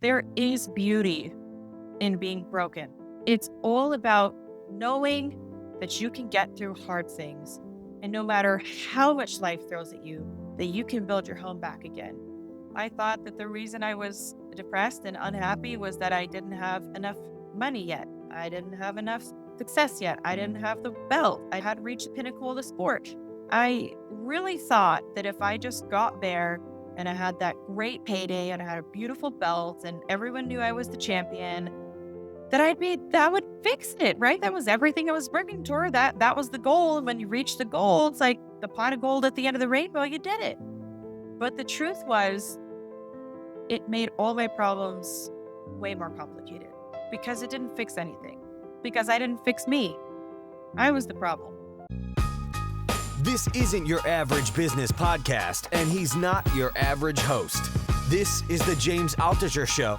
There is beauty in being broken. It's all about knowing that you can get through hard things. And no matter how much life throws at you, that you can build your home back again. I thought that the reason I was depressed and unhappy was that I didn't have enough money yet. I didn't have enough success yet. I didn't have the belt. I hadn't reached the pinnacle of the sport. I really thought that if I just got there and I had that great payday and I had a beautiful belt and everyone knew I was the champion, that would fix it, right? That was everything I was working toward. That was the goal. And when you reach the goal, it's like the pot of gold at the end of the rainbow, you did it. But the truth was, it made all my problems way more complicated because it didn't fix anything. Because I didn't fix me. I was the problem. This isn't your average business podcast, and he's not your average host. This is the James Altucher Show.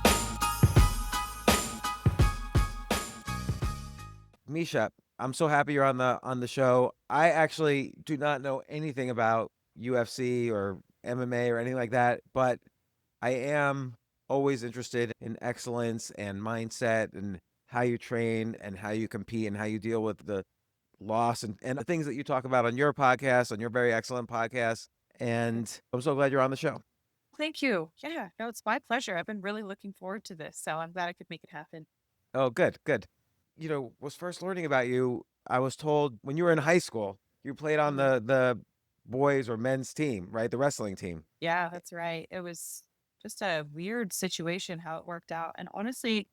Misha, I'm so happy you're on the show. I actually do not know anything about UFC or MMA or anything like that, but I am always interested in excellence and mindset and how you train and how you compete and how you deal with the loss and the things that you talk about on your podcast, on your very excellent podcast. And I'm so glad you're on the show. Thank you. Yeah, no, it's my pleasure. I've been really looking forward to this, so I'm glad I could make it happen. Oh, good, good. Was first learning about you, I was told when you were in high school, you played on the boys or men's team, right? The wrestling team. Yeah, that's right. It was just a weird situation how it worked out. And honestly,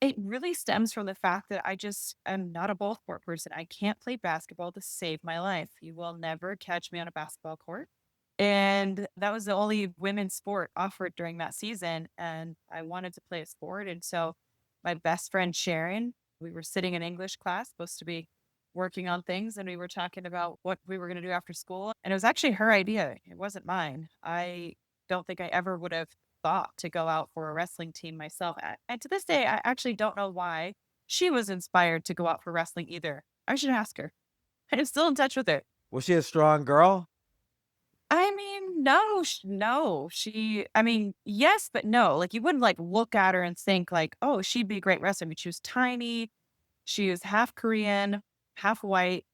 it really stems from the fact that I just am not a ball sport person. I can't play basketball to save my life. You will never catch me on a basketball court. And that was the only women's sport offered during that season. And I wanted to play a sport. And so my best friend, Sharon, we were sitting in English class, supposed to be working on things. And we were talking about what we were going to do after school. And it was actually her idea. It wasn't mine. I don't think I ever would have thought to go out for a wrestling team myself. And to this day, I actually don't know why she was inspired to go out for wrestling either. I should ask her. I'm still in touch with her. Was she a strong girl? I mean, no, no, I mean, yes, but no. Like you wouldn't like look at her and think like, oh, she'd be a great wrestler. I mean, she was tiny. She was half Korean, half white,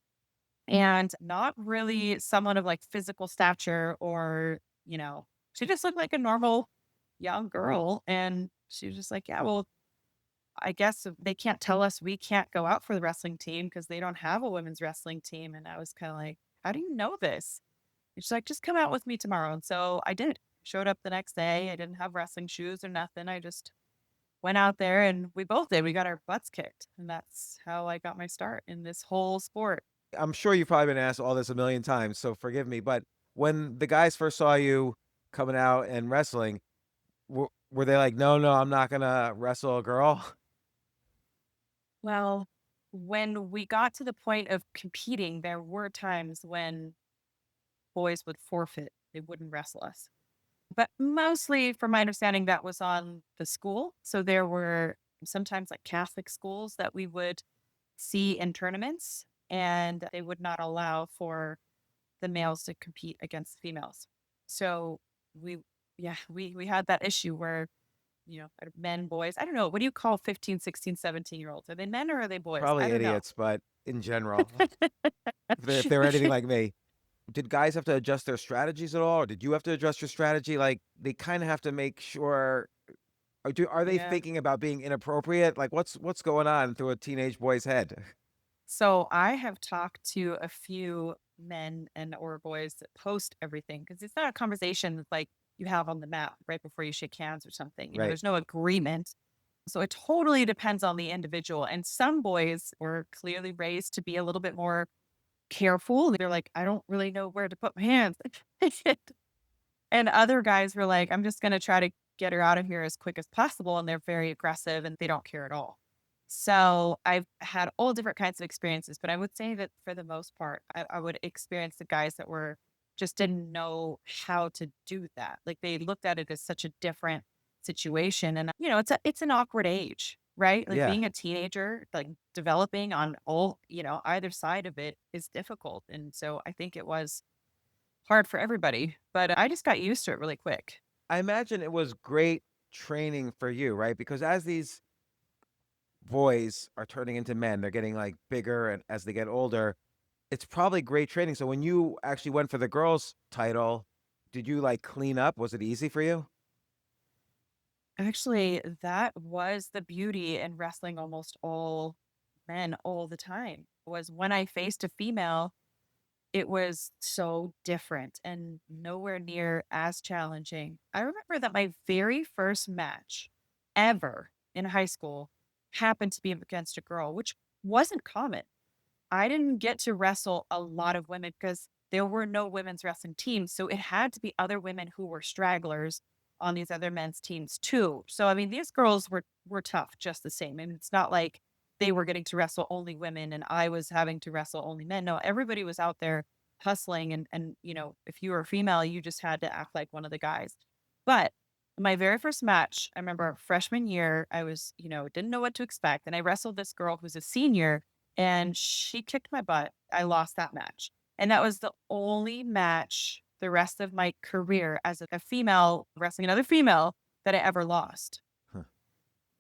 and not really someone of like physical stature she just looked like a normal young girl. And she was just like, yeah, well, I guess they can't tell us we can't go out for the wrestling team because they don't have a women's wrestling team. And I was kind of like, how do you know this? And she's like, just come out with me tomorrow. And so I did. Showed up the next day. I didn't have wrestling shoes or nothing. I just went out there and we both did. We got our butts kicked. And that's how I got my start in this whole sport. I'm sure you've probably been asked all this a million times, so forgive me. But when the guys first saw you coming out and wrestling, were they like, no, I'm not going to wrestle a girl? Well, when we got to the point of competing, there were times when boys would forfeit. They wouldn't wrestle us. But mostly, from my understanding, that was on the school. So there were sometimes like Catholic schools that we would see in tournaments, and they would not allow for the males to compete against females. So we had that issue where, men, boys, I don't know. What do you call 15, 16, 17-year-olds? Are they men or are they boys? Probably I don't know. idiots, but in general, if they're anything like me. Did guys have to adjust their strategies at all? Or did you have to adjust your strategy? Like they kind of have to make sure, are they Yeah. thinking about being inappropriate? Like what's going on through a teenage boy's head? So I have talked to a few men and or boys that post everything because it's not a conversation that's like you have on the mat right before you shake hands or something. Right. There's no agreement. So it totally depends on the individual. And some boys were clearly raised to be a little bit more careful. They're like, I don't really know where to put my hands. And other guys were like, I'm just going to try to get her out of here as quick as possible. And they're very aggressive and they don't care at all. So I've had all different kinds of experiences, but I would say that for the most part, I would experience the guys that were just didn't know how to do that. Like they looked at it as such a different situation. And, it's an awkward age, right? Like Yeah. being a teenager, like developing on all, either side of it is difficult. And so I think it was hard for everybody, but I just got used to it really quick. I imagine it was great training for you, right? Because as these boys are turning into men, they're getting like bigger and as they get older, it's probably great training. So when you actually went for the girls title, did you like clean up? Was it easy for you? Actually, that was the beauty in wrestling almost all men all the time, was when I faced a female, it was so different and nowhere near as challenging. I remember that my very first match ever in high school happened to be against a girl, which wasn't common. I didn't get to wrestle a lot of women because there were no women's wrestling teams. So it had to be other women who were stragglers on these other men's teams too. So I mean, these girls were tough just the same. I mean, it's not like they were getting to wrestle only women and I was having to wrestle only men. No, everybody was out there hustling and if you were a female, you just had to act like one of the guys. But my very first match, I remember freshman year, I was, didn't know what to expect. And I wrestled this girl who's a senior and she kicked my butt. I lost that match. And that was the only match the rest of my career as a female wrestling another female that I ever lost. Huh.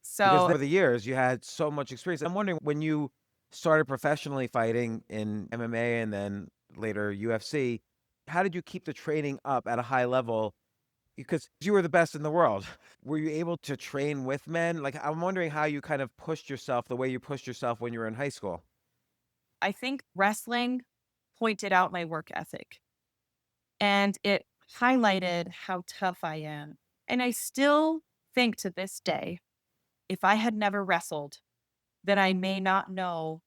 Because So over the years you had so much experience. I'm wondering when you started professionally fighting in MMA and then later UFC, how did you keep the training up at a high level? Because you were the best in the world. Were you able to train with men? Like, I'm wondering how you kind of pushed yourself the way you pushed yourself when you were in high school. I think wrestling pointed out my work ethic and it highlighted how tough I am. And I still think to this day, if I had never wrestled, then I may not know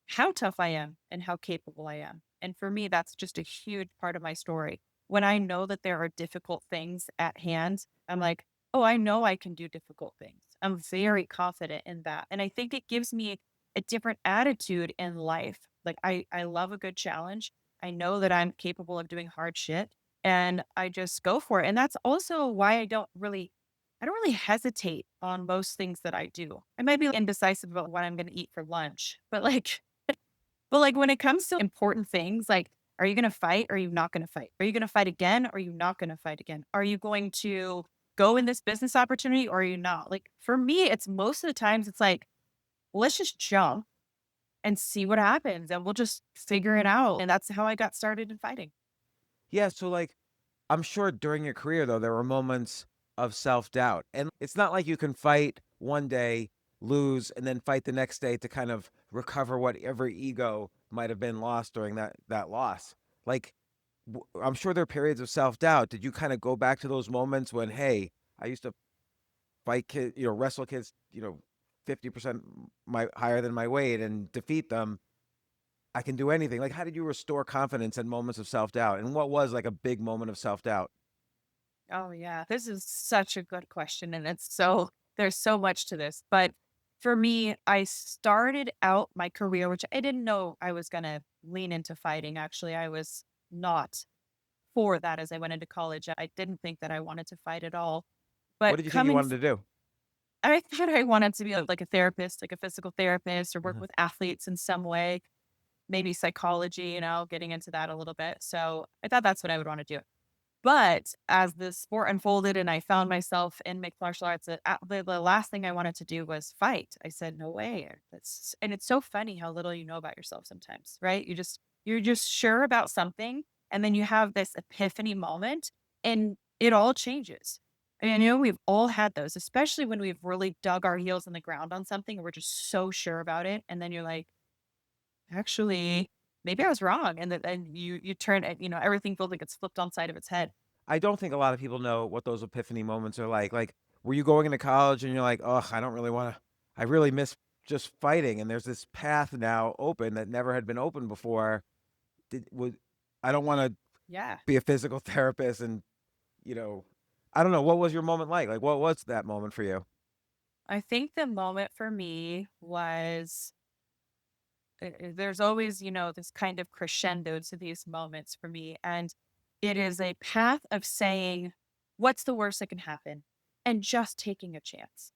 how tough I am and how capable I am. And for me, that's just a huge part of my story. When I know that there are difficult things at hand, I'm like, oh, I know I can do difficult things. I'm very confident in that. And I think it gives me a different attitude in life. Like I love a good challenge. I know that I'm capable of doing hard shit and I just go for it. And that's also why I don't really hesitate on most things that I do. I might be indecisive about what I'm going to eat for lunch, but when it comes to important things, like, are you going to fight or are you not going to fight? Are you going to fight again or are you not going to fight again? Are you going to go in this business opportunity or are you not? Like, for me, it's most of the times it's like, let's just jump and see what happens and we'll just figure it out. And that's how I got started in fighting. Yeah, so like I'm sure during your career though there were moments of self-doubt. And it's not like you can fight one day, lose, and then fight the next day to kind of recover whatever ego might have been lost during that loss. Like I'm sure there are periods of self-doubt. Did you kind of go back to those moments when, hey, I used to fight kids, wrestle kids, 50% my higher than my weight and defeat them. I can do anything. Like, how did you restore confidence in moments of self doubt? And what was like a big moment of self doubt? Oh, yeah. This is such a good question. And there's so much to this. But for me, I started out my career, which I didn't know I was going to lean into fighting. Actually, I was not for that as I went into college. I didn't think that I wanted to fight at all. What But did you think you wanted to do? I thought I wanted to be like a therapist, like a physical therapist or work Uh-huh. with athletes in some way, maybe psychology, getting into that a little bit. So I thought that's what I would want to do. But as the sport unfolded and I found myself in mixed martial arts, the last thing I wanted to do was fight. I said, "No way." And it's so funny how little you know about yourself sometimes, right? You're just sure about something, and then you have this epiphany moment, and it all changes. And I know we've all had those, especially when we've really dug our heels in the ground on something and we're just so sure about it, and then you're like, "Actually, maybe I was wrong," and then you turn it, everything feels like it's flipped on side of its head. I don't think a lot of people know what those epiphany moments are like. Like, were you going into college and you're like, oh, I don't really want to, I really miss just fighting. And there's this path now open that never had been open before. Would I don't want to Yeah. be a physical therapist and, you know, I don't know. What was your moment like? Like, what was that moment for you? I think the moment for me was there's always, this kind of crescendo to these moments for me. And it is a path of saying, what's the worst that can happen? And just taking a chance.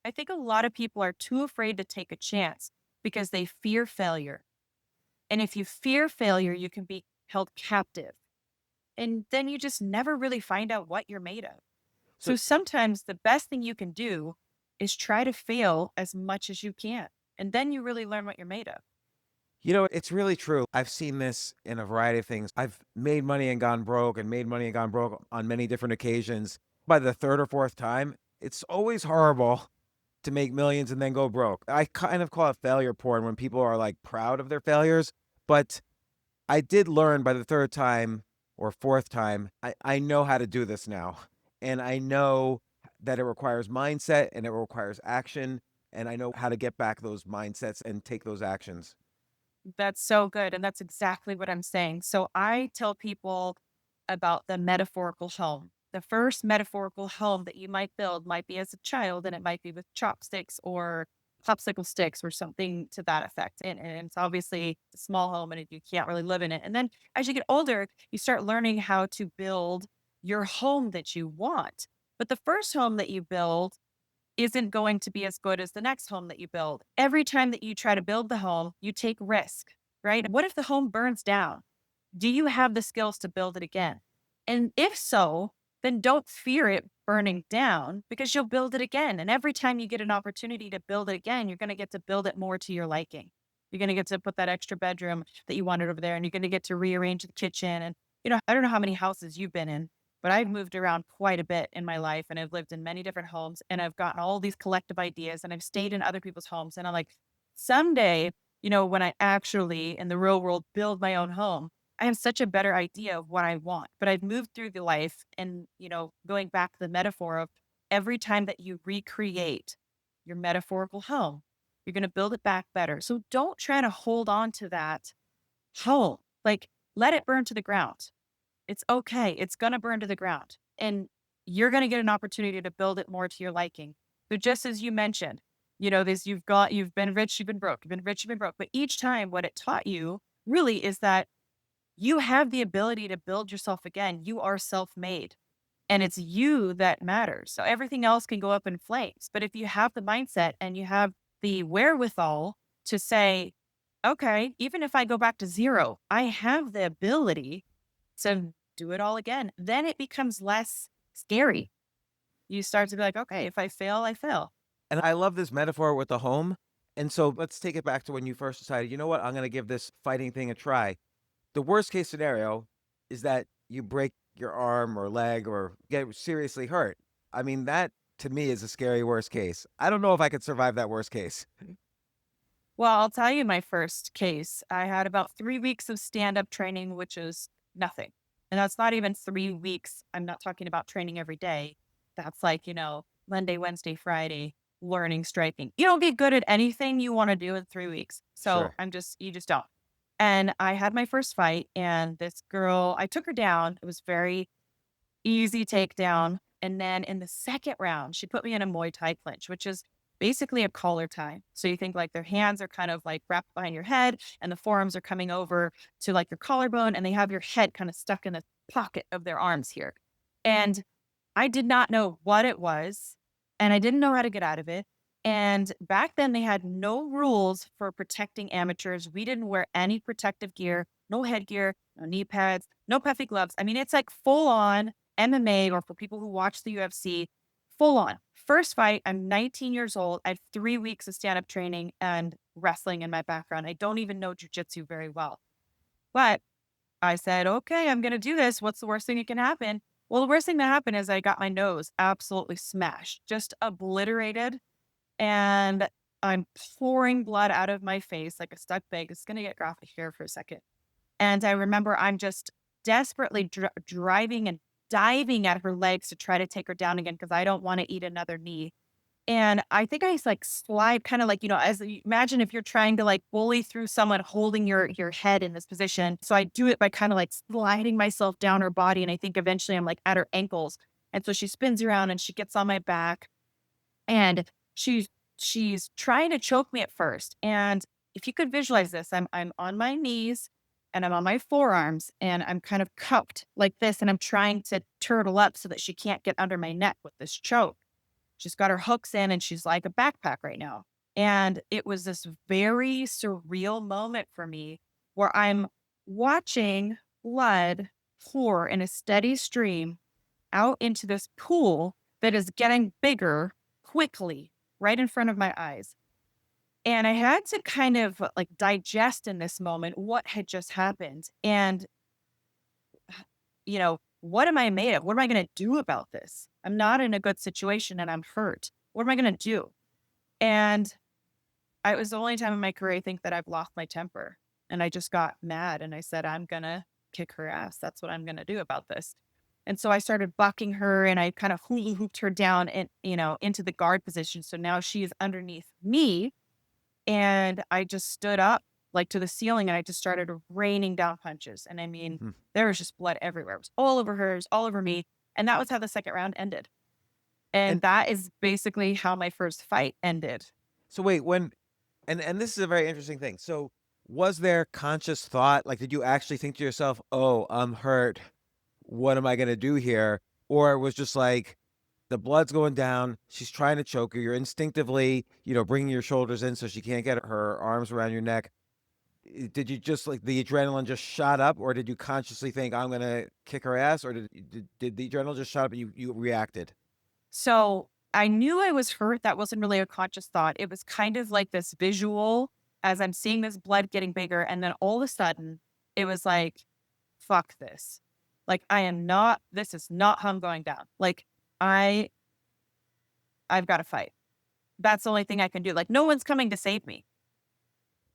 I think a lot of people are too afraid to take a chance because they fear failure. And if you fear failure, you can be held captive. And then you just never really find out what you're made of. So sometimes the best thing you can do is try to fail as much as you can. And then you really learn what you're made of. It's really true. I've seen this in a variety of things. I've made money and gone broke and made money and gone broke on many different occasions. By the third or fourth time, it's always horrible to make millions and then go broke. I kind of call it failure porn when people are like proud of their failures. But I did learn by the third time or fourth time, I know how to do this now. And I know that it requires mindset and it requires action. And I know how to get back those mindsets and take those actions. That's so good. And that's exactly what I'm saying. So I tell people about the metaphorical home. The first metaphorical home that you might build might be as a child, and it might be with chopsticks or popsicle sticks or something to that effect. And it's obviously a small home and you can't really live in it. And then as you get older, you start learning how to build your home that you want. But the first home that you build isn't going to be as good as the next home that you build. Every time that you try to build the home, you take risk, right? What if the home burns down? Do you have the skills to build it again? And if so, then don't fear it burning down because you'll build it again. And every time you get an opportunity to build it again, you're going to get to build it more to your liking. You're going to get to put that extra bedroom that you wanted over there, and you're going to get to rearrange the kitchen. And, I don't know how many houses you've been in, but I've moved around quite a bit in my life, and I've lived in many different homes, and I've gotten all these collective ideas, and I've stayed in other people's homes. And I'm like, someday, when I actually in the real world build my own home, I have such a better idea of what I want. But I've moved through the life and, going back to the metaphor of every time that you recreate your metaphorical home, you're going to build it back better. So don't try to hold on to that home. Like, let it burn to the ground. It's okay. It's going to burn to the ground, and you're going to get an opportunity to build it more to your liking. So just as you mentioned, this you've been rich, you've been broke, you've been rich, you've been broke. But each time what it taught you really is that you have the ability to build yourself again. You are self-made, and it's you that matters. So everything else can go up in flames. But if you have the mindset and you have the wherewithal to say, okay, even if I go back to zero, I have the ability to do it all again, then it becomes less scary. You start to be like, okay, if I fail, I fail. And I love this metaphor with the home. And so let's take it back to when you first decided, you know what, I'm going to give this fighting thing a try. The worst case scenario is that you break your arm or leg or get seriously hurt. I mean, that to me is a scary worst case. I don't know if I could survive that worst case. Well, I'll tell you my first case. I had about 3 weeks of stand up training, which is nothing. And that's not even 3 weeks. I'm not talking about training every day. That's like, Monday, Wednesday, Friday, learning striking. You don't get good at anything you want to do in 3 weeks. So Sure. you just don't. And I had my first fight, and this girl, I took her down. It was very easy takedown. And then in the second round, she put me in a Muay Thai clinch, which is basically a collar tie. So you think like their hands are kind of like wrapped behind your head, and the forearms are coming over to like your collarbone, and they have your head kind of stuck in the pocket of their arms here. And I did not know what it was, and I didn't know how to get out of it. And back then, they had no rules for protecting amateurs. We didn't wear any protective gear, no headgear, no knee pads, no puffy gloves. I mean, it's like full on MMA, or for people who watch the UFC, full on. First fight, I'm 19 years old. I have 3 weeks of stand up training and wrestling in my background. I don't even know jujitsu very well. But I said, okay, I'm going to do this. What's the worst thing that can happen? Well, the worst thing that happened is I got my nose absolutely smashed, just obliterated. And I'm pouring blood out of my face like a stuck pig. It's going to get graphic here for a second. And I remember I'm just desperately driving and diving at her legs to try to take her down again because I don't want to eat another knee. And I think I like slide kind of like, as imagine if you're trying to like bully through someone holding your head in this position. So I do it by kind of like sliding myself down her body. And I think eventually I'm like at her ankles. And so she spins around and she gets on my back, and she's trying to choke me at first. And if you could visualize this, I'm on my knees and I'm on my forearms and I'm kind of cupped like this, and I'm trying to turtle up so that she can't get under my neck with this choke. She's got her hooks in and she's like a backpack right now. And it was this very surreal moment for me where I'm watching blood pour in a steady stream out into this pool that is getting bigger quickly right in front of my eyes. And I had to kind of like digest in this moment what had just happened. And, what am I made of? What am I going to do about this? I'm not in a good situation and I'm hurt. What am I going to do? And it was the only time in my career I think that I've lost my temper. And I just got mad and I said, I'm going to kick her ass. That's what I'm going to do about this. And so I started bucking her and I kind of hula hooped her down and, into the guard position. So now she is underneath me. And I just stood up like to the ceiling and I just started raining down punches. And I mean, Hmm. there was just blood everywhere. It was all over hers, all over me. And that was how the second round ended. And And that is basically how my first fight ended. so wait, and this is a very interesting thing. So was there conscious thought? Like, did you actually think to yourself, "Oh, I'm hurt. What am I gonna do here?" Or it was just like the blood's going down. She's trying to choke you. You're instinctively, bringing your shoulders in so she can't get her arms around your neck. Did you just like the adrenaline just shot up, or did you consciously think I'm gonna kick her ass, or did the adrenaline just shot up and you reacted? So I knew I was hurt. That wasn't really a conscious thought. It was kind of like this visual as I'm seeing this blood getting bigger. And then all of a sudden, it was like, fuck this. Like, this is not how I'm going down. Like, I, I've got to fight. That's the only thing I can do. Like, no one's coming to save me.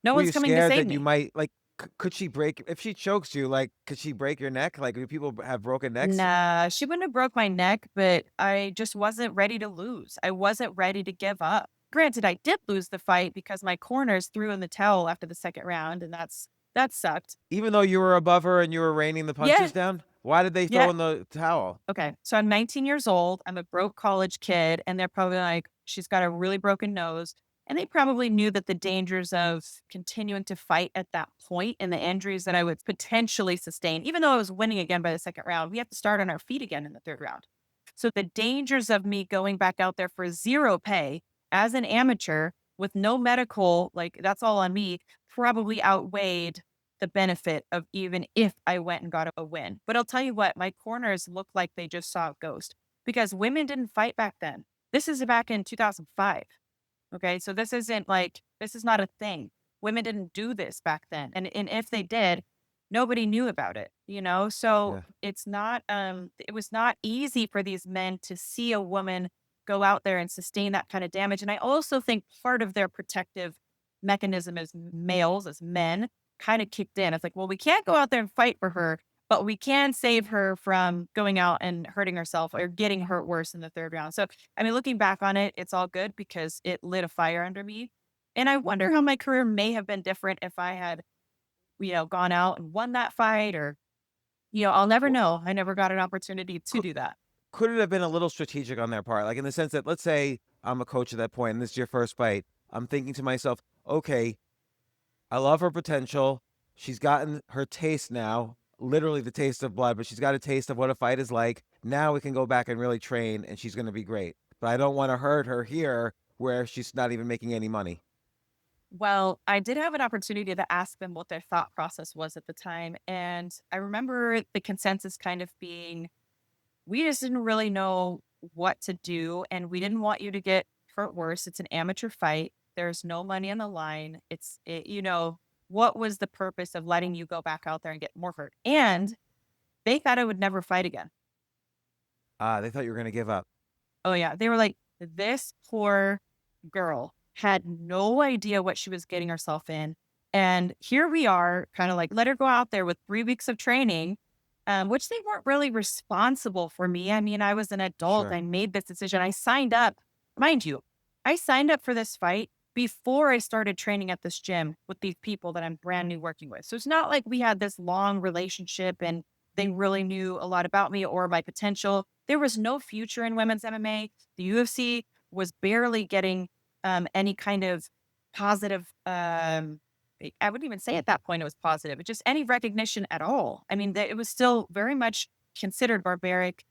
No Were one's you coming to scared save that you me. might like? Could she break if she chokes you? Like, could she break your neck? Like, do people have broken necks? Nah, she wouldn't have broke my neck, but I just wasn't ready to lose. I wasn't ready to give up. Granted, I did lose the fight because my corners threw in the towel after the second round, and that sucked. Even though you were above her and you were raining the Yeah, punches down, why did they throw yeah. in the towel? Okay, so I'm 19 years old. I'm a broke college kid, and they're probably like, she's got a really broken nose. And they probably knew that the dangers of continuing to fight at that point and the injuries that I would potentially sustain, even though I was winning again by the second round, we have to start on our feet again in the third round. So the dangers of me going back out there for zero pay as an amateur with no medical, like that's all on me, probably outweighed the benefit of even if I went and got a win. But I'll tell you what, my corners looked like they just saw a ghost because women didn't fight back then. This is back in 2005. Okay. So this is not a thing. Women didn't do this back then. And if they did, nobody knew about it. So Yeah. it was not easy for these men to see a woman go out there and sustain that kind of damage. And I also think part of their protective mechanism as males, as men, kind of kicked in. It's like, well, we can't go out there and fight for her, but we can save her from going out and hurting herself or getting hurt worse in the third round. So, I mean, looking back on it, it's all good because it lit a fire under me. And I wonder how my career may have been different if I had, gone out and won that fight or, I'll never Well, know. I never got an opportunity to could, do that. could it have been a little strategic on their part? Like, in the sense that, let's say I'm a coach at that point and this is your first fight. I'm thinking to myself, okay, I love her potential. She's gotten her taste now, literally the taste of blood, but she's got a taste of what a fight is like. Now we can go back and really train and she's going to be great. But I don't want to hurt her here where she's not even making any money. Well, I did have an opportunity to ask them what their thought process was at the time. And I remember the consensus kind of being, we just didn't really know what to do. And we didn't want you to get hurt worse. It's an amateur fight. There's no money on the line. What was the purpose of letting you go back out there and get more hurt? And they thought I would never fight again. Ah, they thought you were going to give up. Oh, yeah. They were like, this poor girl had no idea what she was getting herself in. And here we are, kind of like, let her go out there with 3 weeks of training, which they weren't really responsible for me. I mean, I was an adult. Sure. I made this decision. I signed up, mind you, I signed up for this fight before I started training at this gym with these people that I'm brand new working with. So it's not like we had this long relationship and they really knew a lot about me or my potential. There was no future in women's MMA. The UFC was barely getting any kind of positive. I wouldn't even say at that point it was positive. It just any recognition at all. I mean, it was still very much considered barbaric.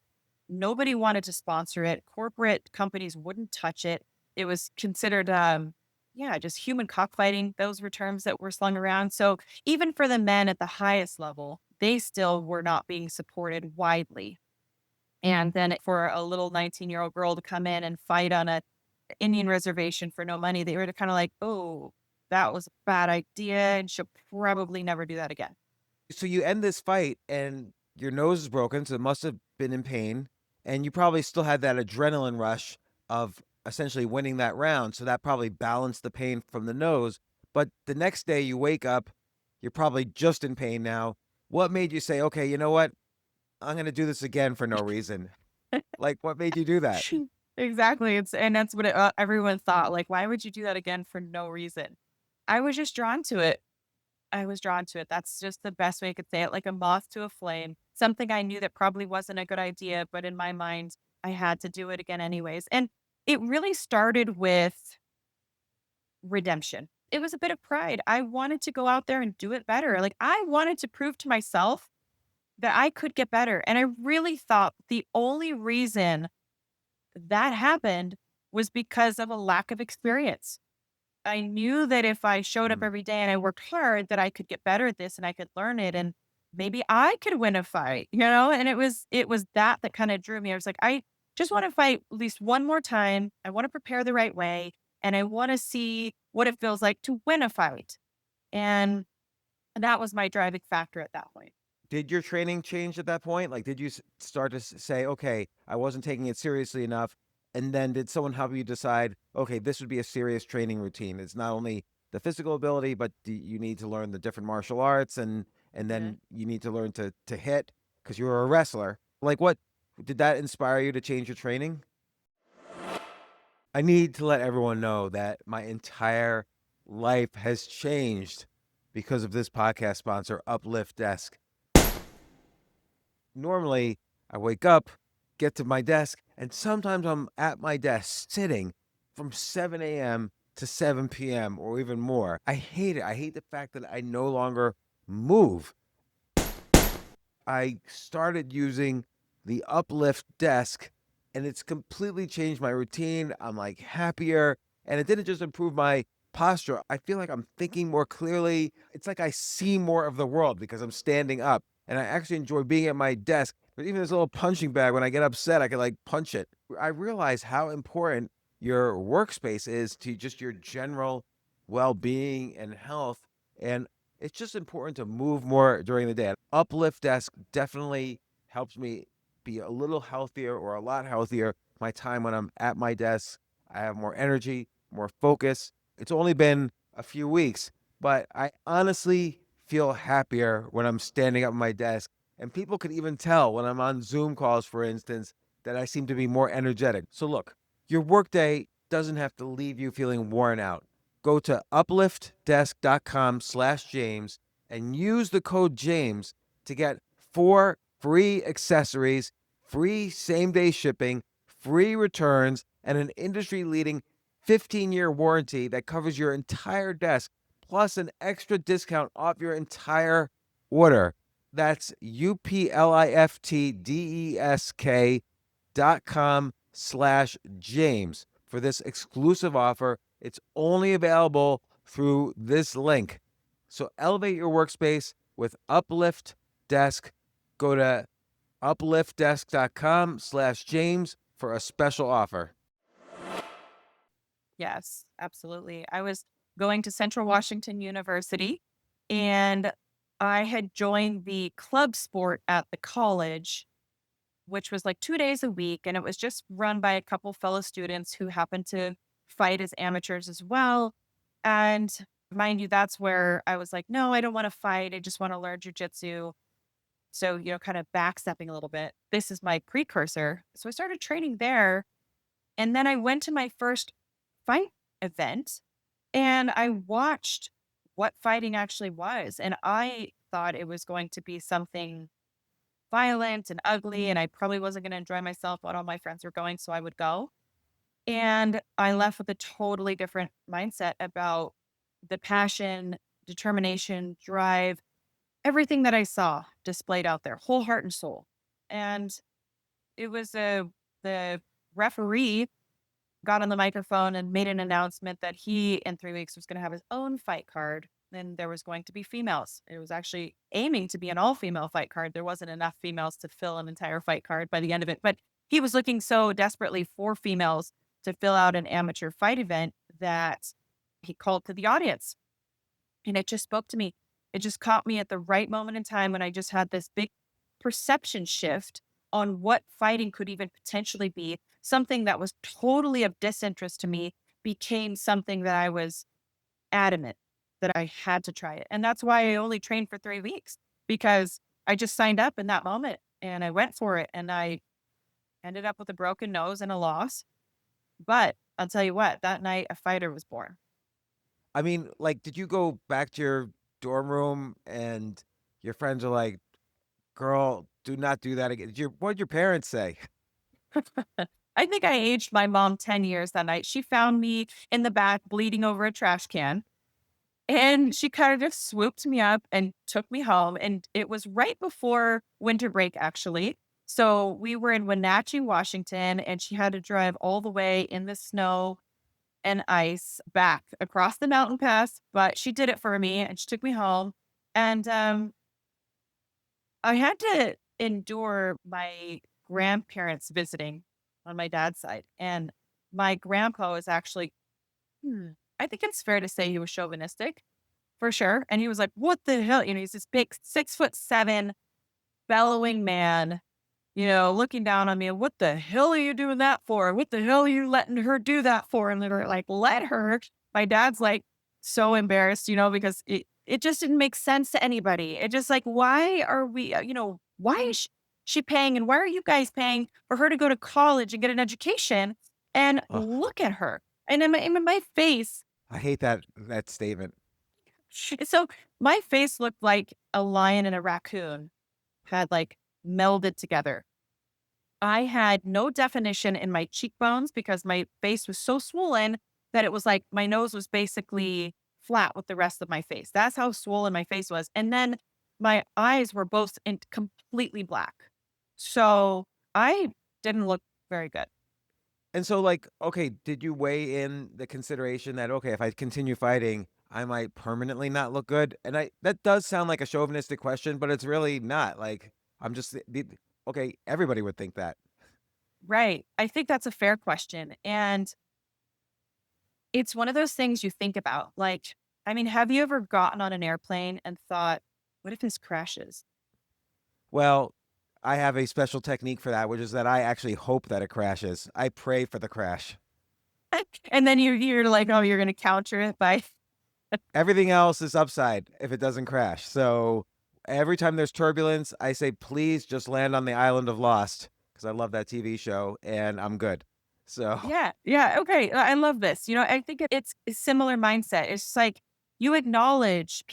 Nobody wanted to sponsor it. Corporate companies wouldn't touch it. It was considered, yeah, just human cockfighting. Those were terms that were slung around. So even for the men at the highest level, they still were not being supported widely. And then for a little 19-year-old girl to come in and fight on a Indian reservation for no money, they were kind of like, oh, that was a bad idea and she'll probably never do that again. So you end this fight and your nose is broken, so it must have been in pain. And you probably still had that adrenaline rush of essentially winning that round. So that probably balanced the pain from the nose. But the next day you wake up, you're probably just in pain now. What made you say, okay, you know what? I'm going to do this again for no reason? Like, what made you do that? Exactly. And that's what everyone thought. Like, why would you do that again for no reason? I was just drawn to it. I was drawn to it. That's just the best way I could say it, like a moth to a flame. Something I knew that probably wasn't a good idea, but in my mind, I had to do it again anyways. And it really started with redemption. It was a bit of pride. I wanted to go out there and do it better. Like I wanted to prove to myself that I could get better. And I really thought the only reason that happened was because of a lack of experience. I knew that if I showed up Mm. every day and I worked hard, that I could get better at this and I could learn it and maybe I could win a fight, you know? And it was that kind of drew me. I was like, I just want to fight at least one more time. I want to prepare the right way and I want to see what it feels like to win a fight. And that was my driving factor at that point. Did your training change at that point? Like, did you start to say, okay, I wasn't taking it seriously enough? And then did someone help you decide, okay, this would be a serious training routine? It's not only the physical ability, but you need to learn the different martial arts and Yeah. then you need to learn to hit because you're a wrestler. Like, what did that inspire you to change your training? I need to let everyone know that my entire life has changed because of this podcast sponsor, Uplift Desk. Normally, I wake up, get to my desk, and sometimes I'm at my desk sitting from 7 a.m. to 7 p.m. or even more. I hate it. I hate the fact that I no longer move. I started using the Uplift desk and it's completely changed my routine. I'm like happier and it didn't just improve my posture. I feel like I'm thinking more clearly. It's like I see more of the world because I'm standing up and I actually enjoy being at my desk. There's even this little punching bag. When I get upset, I can like punch it. I realize how important your workspace is to just your general well being and health. And it's just important to move more during the day. Uplift Desk definitely helps me be a little healthier or a lot healthier my time when I'm at my desk. I have more energy, more focus. It's only been a few weeks, but I honestly feel happier when I'm standing up at my desk. And people can even tell when I'm on Zoom calls, for instance, that I seem to be more energetic. So look, your workday doesn't have to leave you feeling worn out. Go to upliftdesk.com/James and use the code James to get 4 free accessories, free same day shipping, free returns, and an industry leading 15-year warranty that covers your entire desk, plus an extra discount off your entire order. That's upliftdesk.com/James for this exclusive offer. It's only available through this link. So elevate your workspace with Uplift Desk. Go to upliftdesk.com/James for a special offer. Yes, absolutely. I was going to Central Washington University and I had joined the club sport at the college, which was like 2 days a week. And it was just run by a couple fellow students who happened to fight as amateurs as well. And mind you, that's where I was like, no, I don't want to fight. I just want to learn jujitsu. So, kind of backstepping a little bit. This is my precursor. So I started training there. And then I went to my first fight event and I watched what fighting actually was. And I thought it was going to be something violent and ugly. And I probably wasn't going to enjoy myself, but all my friends were going. So I would go. And I left with a totally different mindset about the passion, determination, drive, everything that I saw displayed out there, whole heart and soul. And it was the referee got on the microphone and made an announcement that he in 3 weeks was going to have his own fight card and there was going to be females. It was actually aiming to be an all-female fight card. There wasn't enough females to fill an entire fight card by the end of it, but he was looking so desperately for females to fill out an amateur fight event that he called to the audience. And it just spoke to me. It just caught me at the right moment in time when I just had this big perception shift on what fighting could even potentially be. Something that was totally of disinterest to me became something that I was adamant that I had to try it. And that's why I only trained for 3 weeks, because I just signed up in that moment and I went for it. And I ended up with a broken nose and a loss. But I'll tell you what, that night a fighter was born. I mean, like, did you go back to your dorm room and your friends are like, "Girl, do not do that again." What did your parents say? I think I aged my mom 10 years that night. She found me in the back bleeding over a trash can. And she kind of just swooped me up and took me home. And it was right before winter break, actually. So we were in Wenatchee, Washington, and she had to drive all the way in the snow and ice back across the mountain pass. But she did it for me and she took me home. And I had to endure my grandparents visiting on my dad's side. And my grandpa was actually, I think it's fair to say he was chauvinistic for sure. And he was like, "What the hell?" He's this big 6'7" bellowing man, looking down on me. "What the hell are you doing that for? What the hell are you letting her do that for?" And they're like, "Let her." My dad's like so embarrassed, because it just didn't make sense to anybody. It just like, why are we, why is she paying, and why are you guys paying for her to go to college and get an education? And Ugh, look at her. And in my face, I hate that statement. so my face looked like a lion and a raccoon had like melded together. I had no definition in my cheekbones because my face was so swollen that it was like my nose was basically flat with the rest of my face. That's how swollen my face was. And then my eyes were both completely black. So I didn't look very good. And so, like, okay, did you weigh in the consideration that, okay, if I continue fighting, I might permanently not look good? And that does sound like a chauvinistic question, but it's really not. Like, I'm just okay. Everybody would think that. Right. I think that's a fair question. And it's one of those things you think about. Like, I mean, have you ever gotten on an airplane and thought, what if this crashes? Well, I have a special technique for that, which is that I actually hope that it crashes. I pray for the crash. And then you're like, oh, you're going to counter it by, Everything else is upside if it doesn't crash. So every time there's turbulence, I say, please just land on the island of Lost because I love that TV show and I'm good. So, yeah, yeah. Okay. I love this. I think it's a similar mindset. It's just like people acknowledge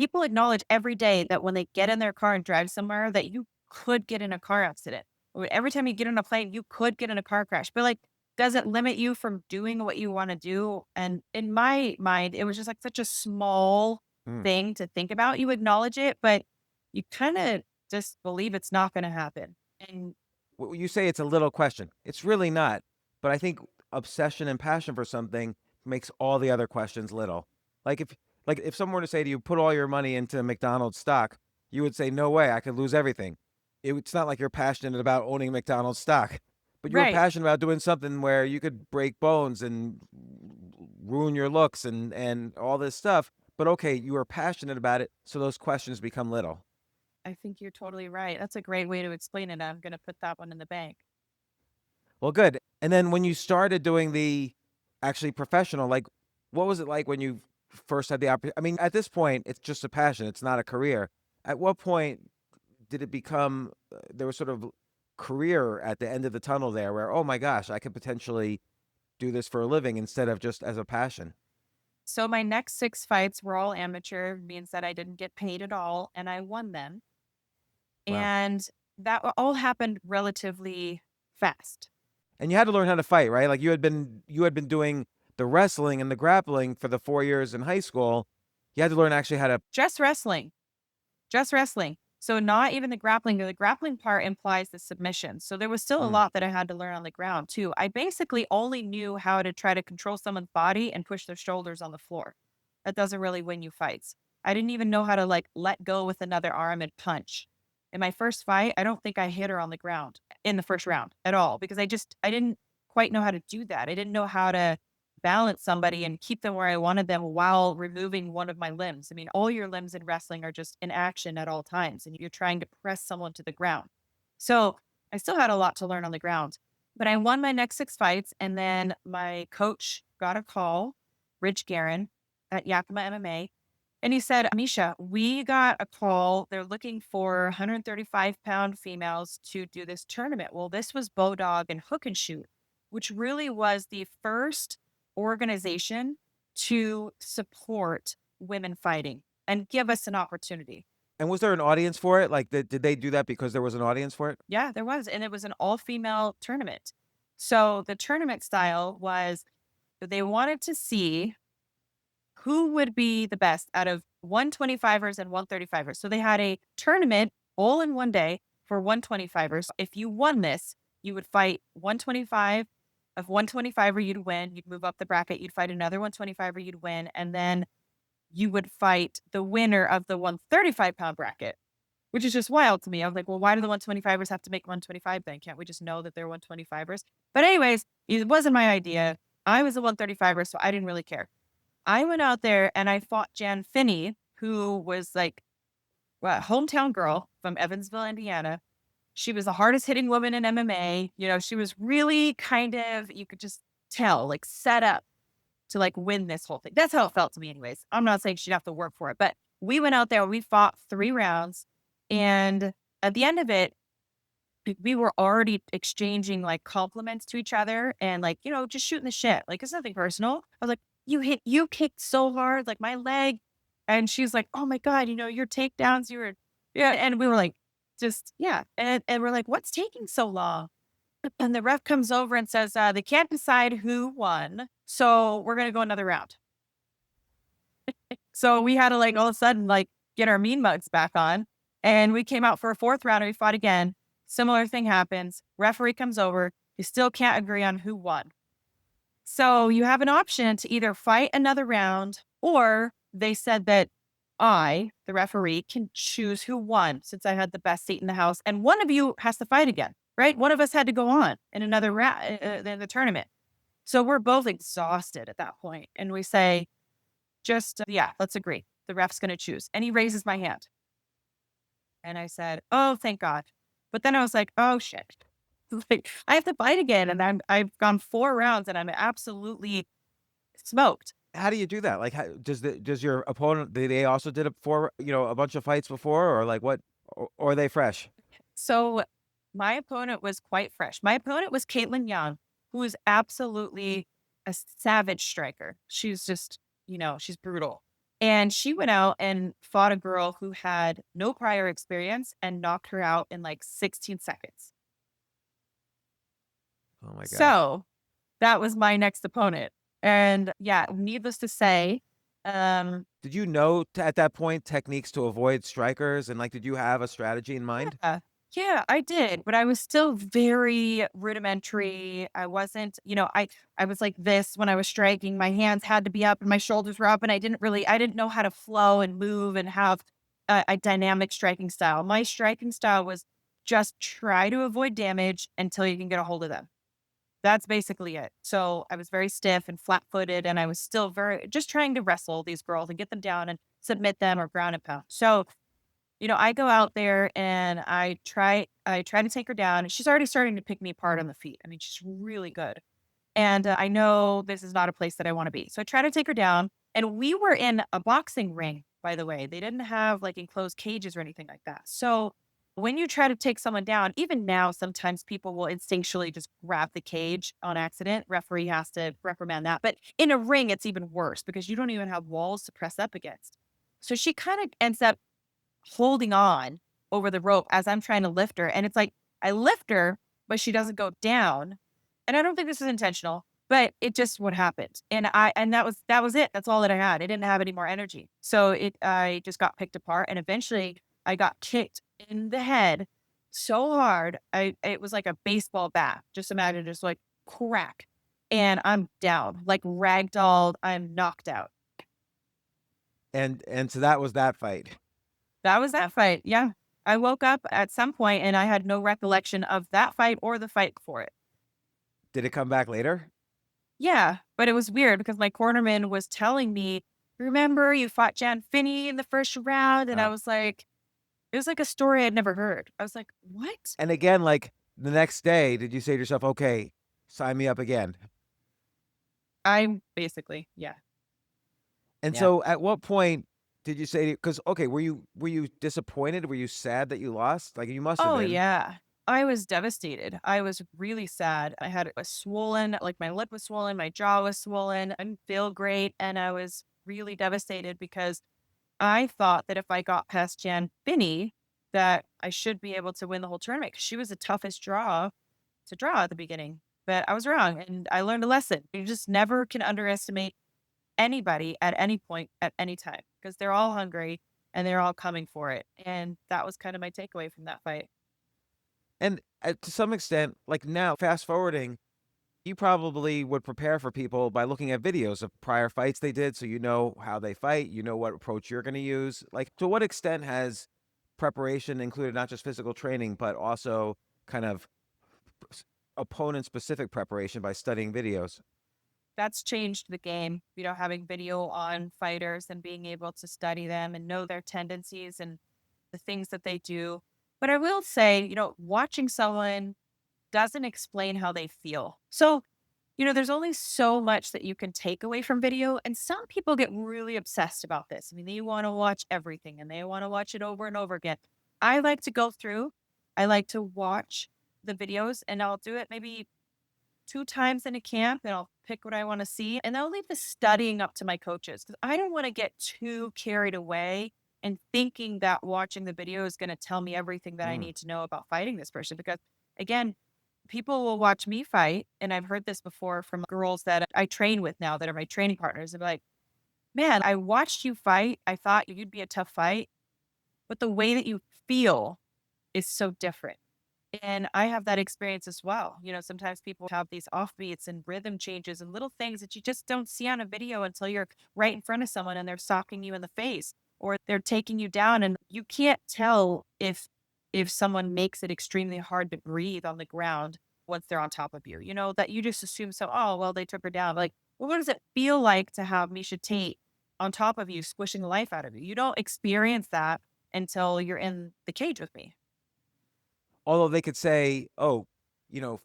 every day that when they get in their car and drive somewhere that you could get in a car accident. Or every time you get on a plane, you could get in a car crash. But like, does it limit you from doing what you want to do? And in my mind, it was just like such a small mm. thing to think about. You acknowledge it, but you kind of just believe it's not going to happen. And You say it's a little question. It's really not. But I think obsession and passion for something makes all the other questions little. Like if someone were to say to you, put all your money into McDonald's stock, you would say, no way, I could lose everything. It's not like you're passionate about owning McDonald's stock, but you were right. passionate about doing something where you could break bones and ruin your looks and all this stuff. But okay, you were passionate about it, so those questions become little. I think you're totally right. That's a great way to explain it. I'm going to put that one in the bank. Well, good. And then when you started doing the actually professional, like what was it like when you first had the opportunity? I mean, at this point, it's just a passion, it's not a career. At what point did it become there was sort of career at the end of the tunnel there where, oh my gosh, I could potentially do this for a living instead of just as a passion? So my next 6 fights were all amateur, means that I didn't get paid at all, and I won them. Wow. And that all happened relatively fast. And you had to learn how to fight, right? Like you had been doing the wrestling and the grappling for the 4 years in high school. You had to learn actually how to Just wrestling, just wrestling. So not even the grappling. The grappling part implies the submission. So there was still a mm, lot that I had to learn on the ground too. I basically only knew how to try to control someone's body and push their shoulders on the floor. That doesn't really win you fights. I didn't even know how to like let go with another arm and punch. In my first fight, I don't think I hit her on the ground in the first round at all because I didn't quite know how to do that. I didn't know how to balance somebody and keep them where I wanted them while removing one of my limbs. I mean, all your limbs in wrestling are just in action at all times, and you're trying to press someone to the ground. So I still had a lot to learn on the ground, but I won my next 6 fights. And then my coach got a call, Rich Guerin at Yakima MMA. And he said, Misha, we got a call. They're looking for 135-pound females to do this tournament. Well, this was Bodog and Hook and Shoot, which really was the first organization to support women fighting and give us an opportunity. And was there an audience for it? Like, did they do that because there was an audience for it? Yeah, there was. And it was an all-female tournament. So the tournament style was they wanted to see who would be the best out of 125ers and 135ers. So they had a tournament all in one day for 125ers. If you won this, you would fight 125 of 125er, you'd win. You'd move up the bracket. You'd fight another 125er, you'd win. And then you would fight the winner of the 135-pound bracket, which is just wild to me. I was like, well, why do the 125ers have to make 125 then? Can't we just know that they're 125ers? But anyways, it wasn't my idea. I was a 135er, so I didn't really care. I went out there and I fought Jan Finney, who was like a hometown girl from Evansville, Indiana. She was the hardest hitting woman in MMA. You know, she was really kind of, you could just tell, like set up to like win this whole thing. That's how it felt to me anyways. I'm not saying she'd have to work for it, but we went out there, we fought 3 rounds. And at the end of it, we were already exchanging like compliments to each other and like, you know, just shooting the shit. Like it's nothing personal. I was like, you kicked so hard, like my leg. And she's like, oh my God, you know, your takedowns, you were, yeah. And we were like, just, yeah. And we're like, what's taking so long? And the ref comes over and says, they can't decide who won. So we're going to go another round. So we had to like all of a sudden, like get our mean mugs back on. And we came out for a 4th round and we fought again. Similar thing happens. Referee comes over. You still can't agree on who won. So you have an option to either fight another round or they said that I, the referee, can choose who won since I had the best seat in the house. And one of you has to fight again, right? One of us had to go on in another round in the tournament. So we're both exhausted at that point. And we say, just, yeah, let's agree. The ref's going to choose. And he raises my hand. And I said, oh, thank God. But then I was like, oh, shit. Like, I have to fight again. And I've gone 4 rounds and I'm absolutely smoked. How do you do that? Like, how, does your opponent, they also did a bunch of fights before, or like what, or are they fresh? So my opponent was quite fresh. My opponent was Caitlin Young, who is absolutely a savage striker. She's just, you know, she's brutal. And she went out and fought a girl who had no prior experience and knocked her out in like 16 seconds. Oh my gosh. So that was my next opponent. And yeah, needless to say, Did you know at that point techniques to avoid strikers, and like, did you have a strategy in mind? yeah, I did, but I was still very rudimentary. I wasn't, you know, I was like this when I was striking. My hands had to be up and my shoulders were up, and I didn't know how to flow and move and have a dynamic striking style. My striking style was just try to avoid damage until you can get a hold of them. That's basically it. So I was very stiff and flat-footed, and I was still very just trying to wrestle these girls and get them down and submit them or ground and pound. So, you know, I go out there and I try to take her down, and she's already starting to pick me apart on the feet. I mean, she's really good. And I know this is not a place that I want to be. So I try to take her down, and we were in a boxing ring, by the way. They didn't have like enclosed cages or anything like that. So when you try to take someone down, even now, sometimes people will instinctually just grab the cage on accident. Referee has to reprimand that. But in a ring, it's even worse because you don't even have walls to press up against. So she kind of ends up holding on over the rope as I'm trying to lift her. And it's like, I lift her, but she doesn't go down. And I don't think this is intentional, but it just what happened. And that was it. That's all that I had. I didn't have any more energy. So I just got picked apart, and eventually I got kicked in the head so hard. It was like a baseball bat. Just imagine, just like crack. And I'm down, like ragdolled. I'm knocked out. And so that was that fight. That was that fight. Yeah. I woke up at some point and I had no recollection of that fight or the fight before it. Did it come back later? Yeah, but it was weird because my cornerman was telling me, "Remember you fought Jan Finney in the first round?" And I Uh, was like, it was like a story I'd never heard. I was like, "What?" and again, like the next day, did you say to yourself, "Okay, sign me up again"? I'm basically, yeah, And yeah. so at what point did you say, because okay, were you disappointed? Were you sad that you lost? Like you must have Oh, been. yeah. I was devastated. I was really sad. I had a swollen, like my lip was swollen, my jaw was swollen. I didn't feel great. And I was really devastated because I thought that if I got past Jan Finney, that I should be able to win the whole tournament because she was the toughest draw to draw at the beginning. But I was wrong. And I learned a lesson. You just never can underestimate anybody at any point at any time because they're all hungry and they're all coming for it. And that was kind of my takeaway from that fight. And to some extent, like now, fast forwarding, you probably would prepare for people by looking at videos of prior fights they did, so you know how they fight, you know what approach you're going to use. Like, to what extent has preparation included not just physical training, but also kind of opponent specific preparation by studying videos? That's changed the game, having video on fighters and being able to study them and know their tendencies and the things that they do. But I will say, watching someone doesn't explain how they feel. So, there's only so much that you can take away from video. And some people get really obsessed about this. I mean, they want to watch everything and they want to watch it over and over again. I like to go through, I like to watch the videos and I'll do it maybe 2 times in a camp, and I'll pick what I wanna see, and I'll leave the studying up to my coaches because I don't wanna get too carried away and thinking that watching the video is gonna tell me everything that I Mm. need to know about fighting this person because, again, people will watch me fight, and I've heard this before from girls that I train with now that are my training partners. They'll be like, "Man, I watched you fight. I thought you'd be a tough fight, but the way that you feel is so different." And I have that experience as well. Sometimes people have these offbeats and rhythm changes and little things that you just don't see on a video until you're right in front of someone and they're socking you in the face or they're taking you down and you can't tell if someone makes it extremely hard to breathe on the ground once they're on top of you. That you just assume so, oh, well, they took her down. Like, well, what does it feel like to have Miesha Tate on top of you, squishing the life out of you? You don't experience that until you're in the cage with me. Although they could say, "Oh,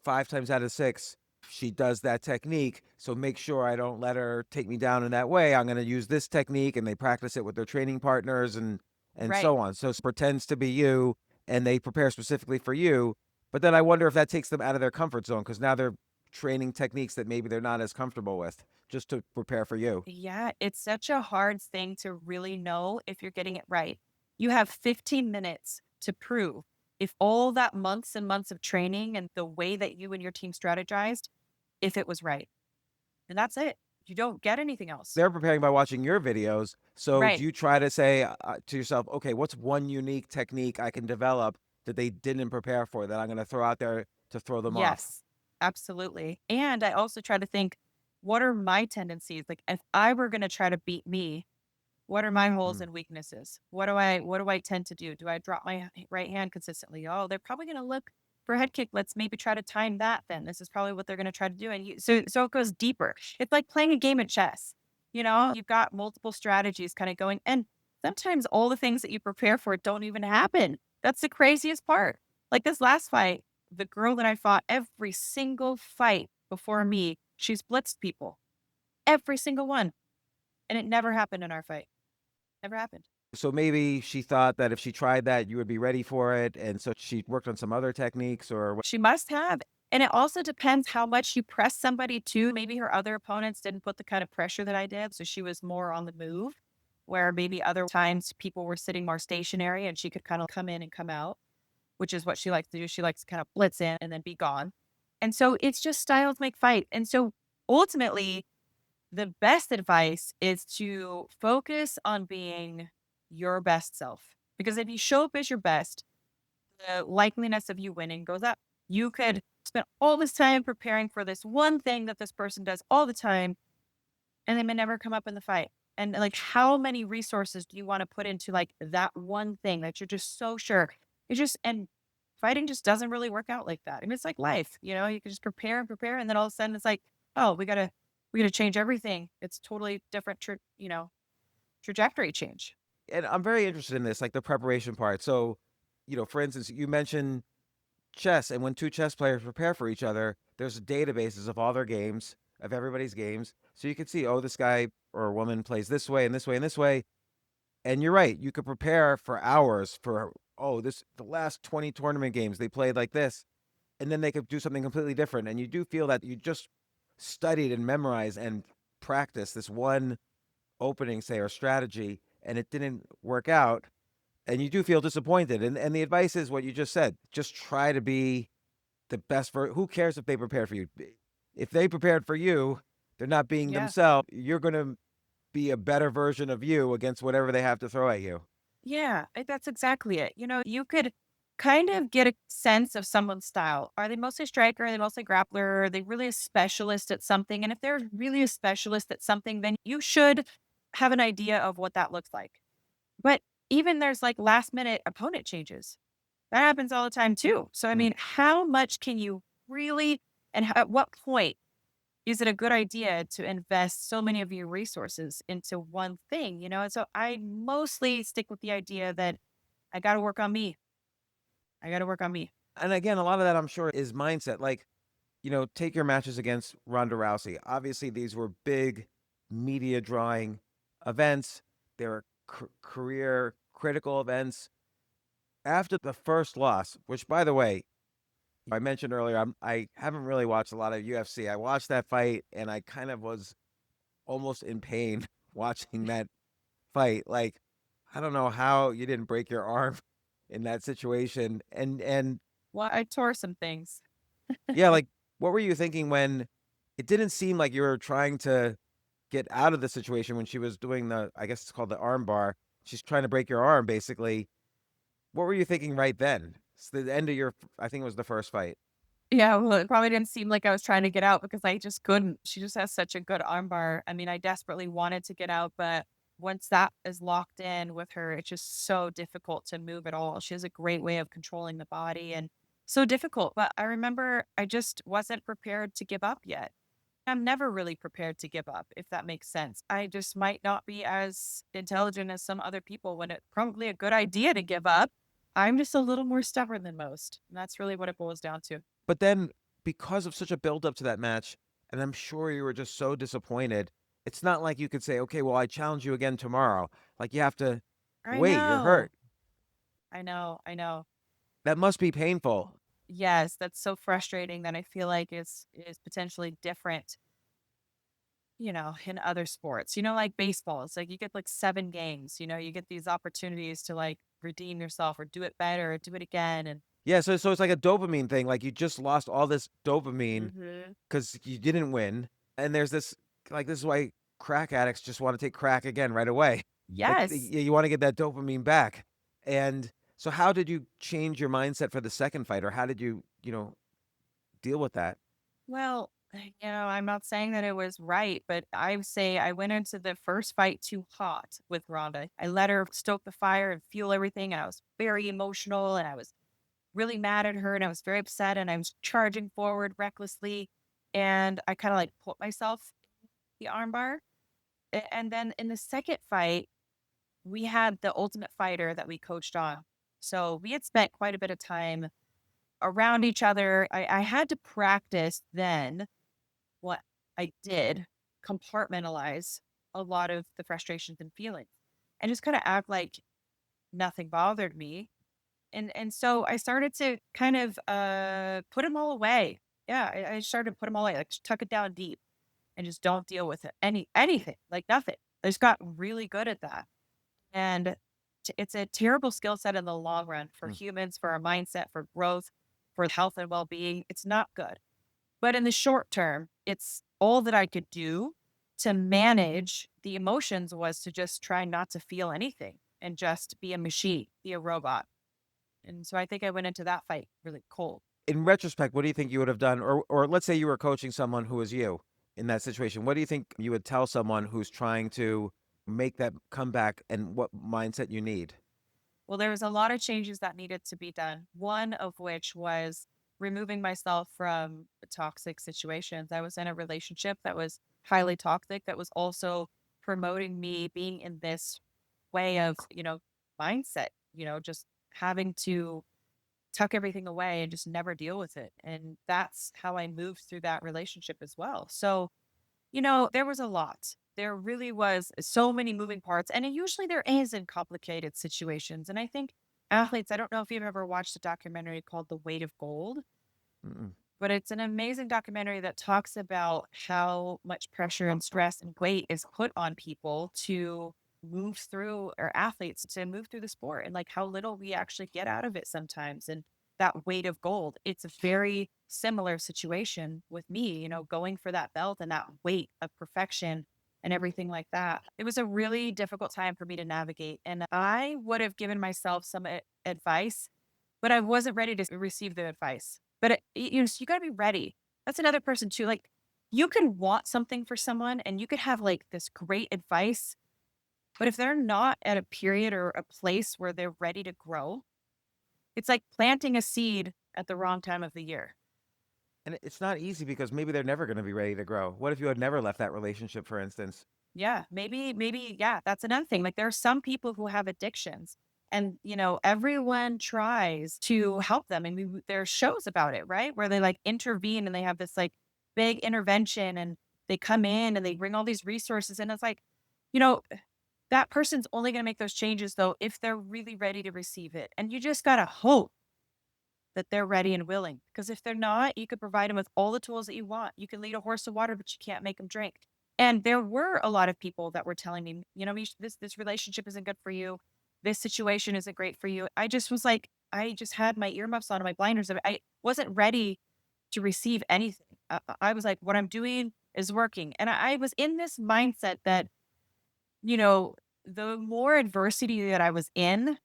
5 times out of 6, she does that technique, so make sure I don't let her take me down in that way. I'm gonna use this technique," and they practice it with their training partners and Right. so on. So, pretends to be you, and they prepare specifically for you, but then I wonder if that takes them out of their comfort zone because now they're training techniques that maybe they're not as comfortable with, just to prepare for you. Yeah, it's such a hard thing to really know if you're getting it right. You have 15 minutes to prove if all that months and months of training and the way that you and your team strategized, if it was right. And that's it. You don't get anything else. They're preparing by watching your videos, so do Right. you try to say, to yourself, "Okay, what's one unique technique I can develop that they didn't prepare for that I'm gonna throw out there to throw them off?" Yes, absolutely. And I also try to think, what are my tendencies? Like if I were going to try to beat me, what are my holes Mm. and weaknesses? What do I tend to do? Do I drop my right hand consistently? Oh, they're probably going to look for a head kick. Let's maybe try to time that then. This is probably what they're going to try to do. And so it goes deeper. It's like playing a game of chess. You've got multiple strategies kind of going and sometimes all the things that you prepare for don't even happen. That's the craziest part. Like this last fight, the girl that I fought every single fight before me, she's blitzed people. Every single one. And it never happened in our fight. Never happened. So maybe she thought that if she tried that, you would be ready for it, and so she worked on some other techniques or what. She must have. And it also depends how much you press somebody too. Maybe her other opponents didn't put the kind of pressure that I did. So she was more on the move, where maybe other times people were sitting more stationary and she could kind of come in and come out, which is what she likes to do. She likes to kind of blitz in and then be gone. And so it's just styles make fight. And so ultimately, the best advice is to focus on being your best self. Because if you show up as your best, the likeliness of you winning goes up. You could spend all this time preparing for this one thing that this person does all the time, and they may never come up in the fight. And like, how many resources do you want to put into like that one thing that you're just so sure? It just, and fighting just doesn't really work out like that. And it's like life, you can just prepare and prepare. And then all of a sudden it's like, oh, we gotta change everything. It's totally different, trajectory change. And I'm very interested in this, like the preparation part. So, for instance, you mentioned chess, and when two chess players prepare for each other, there's databases of all their games, of everybody's games. So you can see, oh, this guy or woman plays this way and this way and this way. And you're right, you could prepare for hours for, oh, the last 20 tournament games they played like this, and then they could do something completely different. And you do feel that you just studied and memorized and practiced this one opening, say, or strategy, and it didn't work out, and you do feel disappointed. And the advice is what you just said. Just try to be the best who cares if they prepared for you? If they prepared for you, they're not being Yeah. themselves. You're going to be a better version of you against whatever they have to throw at you. Yeah, that's exactly it. You could kind of get a sense of someone's style. Are they mostly striker? Are they mostly grappler? Are they really a specialist at something? And if they're really a specialist at something, then you should have an idea of what that looks like. But even there's like last minute opponent changes. That happens all the time too. So, I Mm. mean, how much can you really, and at what point is it a good idea to invest so many of your resources into one thing? And so I mostly stick with the idea that I got to work on me. I got to work on me. And again, a lot of that I'm sure is mindset. Like, take your matches against Ronda Rousey. Obviously, these were big media drawing events. They were career critical events. After the first loss, which by the way, I mentioned earlier, I haven't really watched a lot of UFC. I watched that fight and I kind of was almost in pain watching that fight. Like, I don't know how you didn't break your arm in that situation. And Well, I tore some things. yeah, like what were you thinking when it didn't seem like you were trying to get out of the situation when she was doing I guess it's called the arm bar. She's trying to break your arm basically. What were you thinking right then? It's the end of I think it was the first fight. Yeah, well, it probably didn't seem like I was trying to get out because I just couldn't. She just has such a good armbar. I mean, I desperately wanted to get out, but once that is locked in with her, it's just so difficult to move at all. She has a great way of controlling the body and so difficult. But I remember I just wasn't prepared to give up yet. I'm never really prepared to give up, if that makes sense. I just might not be as intelligent as some other people when it's probably a good idea to give up. I'm just a little more stubborn than most. And that's really what it boils down to. But then because of such a build up to that match, and I'm sure you were just so disappointed, it's not like you could say, "Okay, well, I challenge you again tomorrow." Like you have to I wait, you're know. hurt. I know. I know. That must be painful. Yes, that's so frustrating that I feel like is potentially different, in other sports. Like baseball. It's like you get like 7 games, you get these opportunities to like redeem yourself or do it better or do it again. And Yeah, so it's like a dopamine thing. Like you just lost all this dopamine hmm because you didn't win, and there's this is why crack addicts just want to take crack again right away. Like yes. you want to get that dopamine back. And so, how did you change your mindset for the second fight, or how did you deal with that? Well, I'm not saying that it was right, but I would say I went into the first fight too hot with Rhonda. I let her stoke the fire and fuel everything. And I was very emotional and I was really mad at her and I was very upset and I was charging forward recklessly. And I kind of like put myself in the armbar. And then in the second fight, we had the Ultimate Fighter that we coached on. So we had spent quite a bit of time around each other. I had to practice then what I did, compartmentalize a lot of the frustrations and feelings and just kind of act like nothing bothered me. And so I started to kind of put them all away. Yeah, I started to put them all away, like tuck it down deep and just don't deal with it. Anything, like nothing. I just got really good at that. And it's a terrible skill set in the long run for Mm. humans, for our mindset, for growth, for health and well being. It's not good. But in the short term, it's all that I could do to manage the emotions was to just try not to feel anything and just be a machine, be a robot. And so I think I went into that fight really cold. In retrospect, what do you think you would have done? Or let's say you were coaching someone who was you in that situation. What do you think you would tell someone who's trying to make that comeback and what mindset you need? Well, there was a lot of changes that needed to be done. One of which was removing myself from toxic situations. I was in a relationship that was highly toxic, that was also promoting me being in this way of, mindset, just having to tuck everything away and just never deal with it. And that's how I moved through that relationship as well. So, there was a lot. There really was so many moving parts. And usually there is in complicated situations. And I think athletes, I don't know if you've ever watched a documentary called The Weight of Gold, Mm-mm. but it's an amazing documentary that talks about how much pressure and stress and weight is put on people to move through, or athletes to move through the sport, and like how little we actually get out of it sometimes. And that weight of gold, it's a very similar situation with me, going for that belt and that weight of perfection and everything like that. It was a really difficult time for me to navigate. And I would have given myself some advice, but I wasn't ready to receive the advice. But so you got to be ready. That's another person too. Like, you can want something for someone and you could have like this great advice, but if they're not at a period or a place where they're ready to grow, it's like planting a seed at the wrong time of the year. And it's not easy because maybe they're never going to be ready to grow. What if you had never left that relationship, for instance? Yeah, maybe, yeah, that's another thing. Like, there are some people who have addictions, and everyone tries to help them. And there are shows about it, right? Where they like intervene and they have this like big intervention, and they come in and they bring all these resources. And it's like, you know, that person's only going to make those changes though if they're really ready to receive it. And you just got to hope that they're ready and willing. Because if they're not, you could provide them with all the tools that you want. You can lead a horse to water, but you can't make them drink. And there were a lot of people that were telling me, this relationship isn't good for you. This situation isn't great for you. I just was like, I just had my earmuffs on and my blinders. I wasn't ready to receive anything. I was like, what I'm doing is working. And I was in this mindset that, you know, the more adversity that I was in,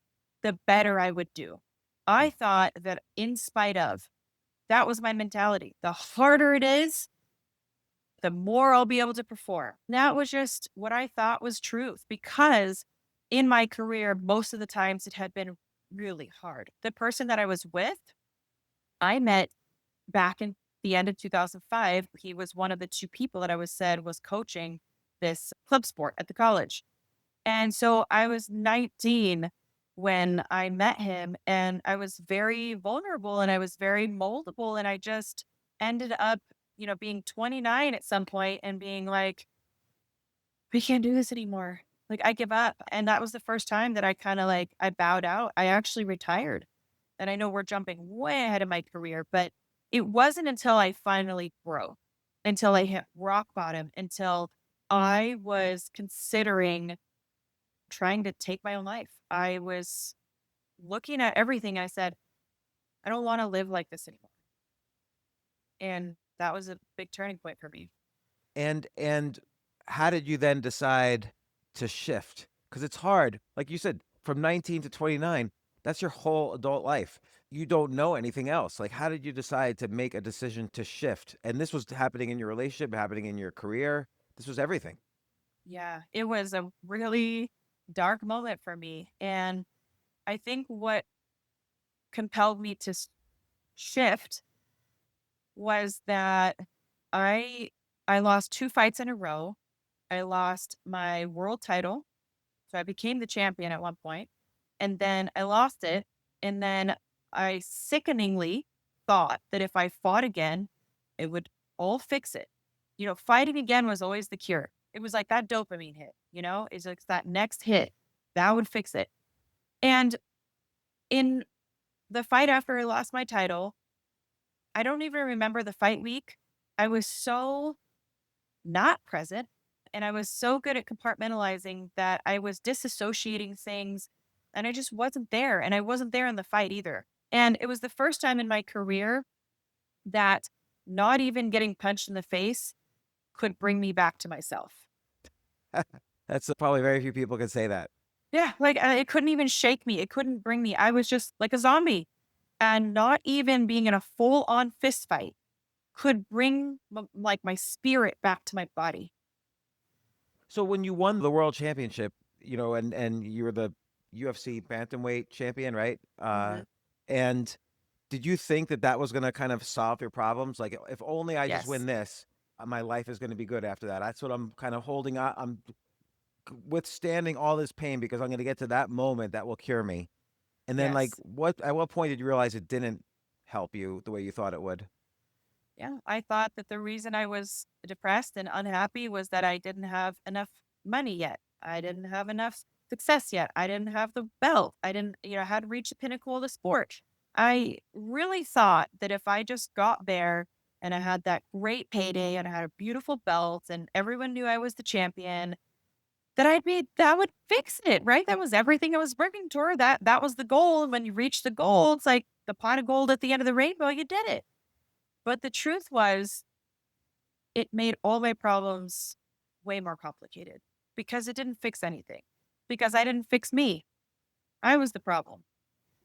the better I would do. I thought that in spite of, that was my mentality. The harder it is, the more I'll be able to perform. That was just what I thought was truth, because in my career, most of the times it had been really hard. The person that I was with, I met back in the end of 2005. He was one of the two people that I was said was coaching this club sport at the college. And so I was 19 when I met him, and I was very vulnerable and I was very moldable. And I just ended up, being 29 at some point and being like, we can't do this anymore. Like, I give up. And that was the first time that I kind of like, I bowed out. I actually retired. And I know we're jumping way ahead of my career, but it wasn't until I finally broke, until I hit rock bottom, until I was considering trying to take my own life. I was looking at everything. I said, I don't want to live like this anymore. And that was a big turning point for me. And how did you then decide to shift? Because it's hard. Like you said, from 19 to 29, that's your whole adult life. You don't know anything else. Like, how did you decide to make a decision to shift? And this was happening in your relationship, happening in your career. This was everything. Yeah, it was a really dark moment for me. And I think what compelled me to shift was that I I lost two fights in a row. I lost my world title. So I became the champion at one point, and then I lost it. And then I sickeningly thought that if I fought again, it would all fix it. Fighting again was always the cure. It was like that dopamine hit, it's like that next hit that would fix it. And in the fight after I lost my title, I don't even remember the fight week. I was so not present. And I was so good at compartmentalizing that I was disassociating things, and I just wasn't there. And I wasn't there in the fight either. And it was the first time in my career that not even getting punched in the face could bring me back to myself. That's probably very few people can say that. Yeah, like it couldn't even shake me. It couldn't bring me. I was just like a zombie. And not even being in a full on fist fight could bring like my spirit back to my body. So when you won the world championship, and you were the UFC bantamweight champion, right? Hmm. And did you think that that was going to kind of solve your problems? Like, if only I just Yes. win this, my life is going to be good after that. That's what I'm kind of holding on. I'm withstanding all this pain because I'm going to get to that moment that will cure me. And then, like, Yes. at what point did you realize it didn't help you the way you thought it would? Yeah. I thought that the reason I was depressed and unhappy was that I didn't have enough money yet. I didn't have enough success yet. I didn't have the belt. I didn't, I hadn't reached the pinnacle of the sport. I really thought that if I just got there and I had that great payday and I had a beautiful belt and everyone knew I was the champion, that would fix it, right? That was everything I was working toward. That was the goal. And when you reach the goal, it's like the pot of gold at the end of the rainbow, you did it. But the truth was, it made all my problems way more complicated because it didn't fix anything. Because I didn't fix me. I was the problem.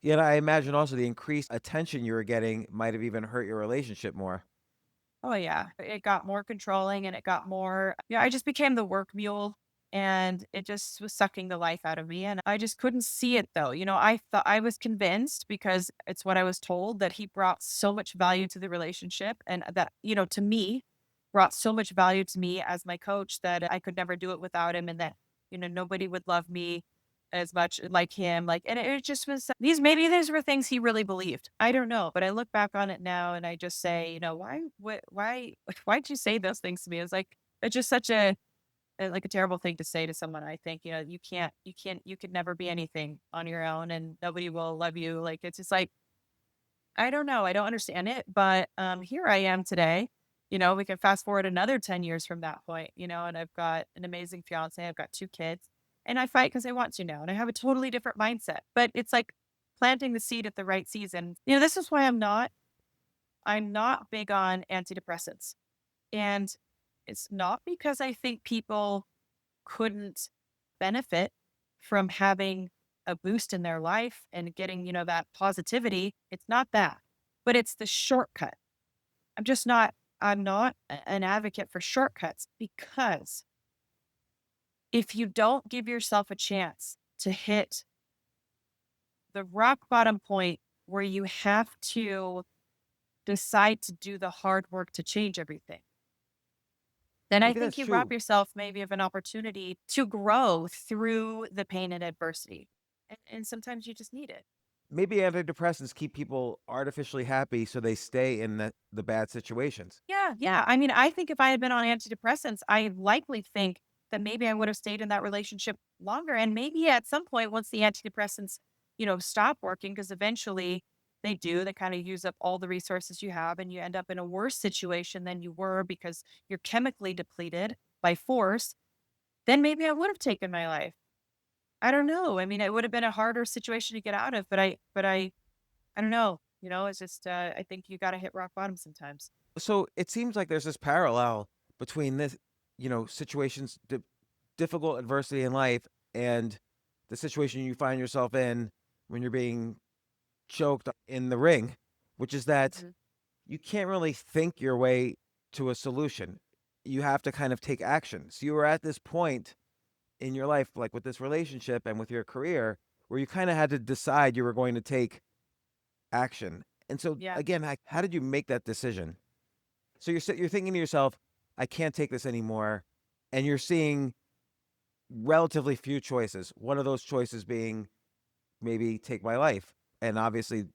Yet I imagine also the increased attention you were getting might have even hurt your relationship more. Oh yeah. It got more controlling and it got more, I just became the work mule and it just was sucking the life out of me. And I just couldn't see it though. I thought I was convinced because it's what I was told that he brought so much value to the relationship and that, to me, brought so much value to me as my coach that I could never do it without him and that, nobody would love me as much like him. Like, and it just was maybe these were things he really believed. I don't know. But I look back on it now and I just say, why'd you say those things to me? It's like, it's just such like a terrible thing to say to someone. I think, you could never be anything on your own and nobody will love you. Like, it's just like, I don't know. I don't understand it, but here I am today. We can fast forward another 10 years from that point, and I've got an amazing fiance. I've got two kids and I fight because I want to now. And I have a totally different mindset, but it's like planting the seed at the right season. This is why I'm not big on antidepressants. And it's not because I think people couldn't benefit from having a boost in their life and getting, that positivity. It's not that, but it's the shortcut. I'm not an advocate for shortcuts because if you don't give yourself a chance to hit the rock bottom point where you have to decide to do the hard work to change everything, then I Maybe think that's you rob true. yourself maybe of an opportunity to grow through the pain and adversity. And sometimes you just need it. Maybe antidepressants keep people artificially happy so they stay in the bad situations. Yeah, yeah. I mean, I think if I had been on antidepressants, I likely think that maybe I would have stayed in that relationship longer. And maybe at some point, once the antidepressants, stop working, because eventually they do, they kind of use up all the resources you have and you end up in a worse situation than you were because you're chemically depleted by force, then maybe I would have taken my life. I don't know. I mean, it would have been a harder situation to get out of, but I don't know. It's just, I think you got to hit rock bottom sometimes. So it seems like there's this parallel between this, situations, difficult adversity in life, and the situation you find yourself in when you're being choked in the ring, which is that Mhm. you can't really think your way to a solution. You have to kind of take action. So you were at this point in your life, like with this relationship and with your career, where you kind of had to decide you were going to take action. And so Yeah. again, how did you make that decision? So you're thinking to yourself, I can't take this anymore, and you're seeing relatively few choices. One of those choices being maybe take my life, and obviously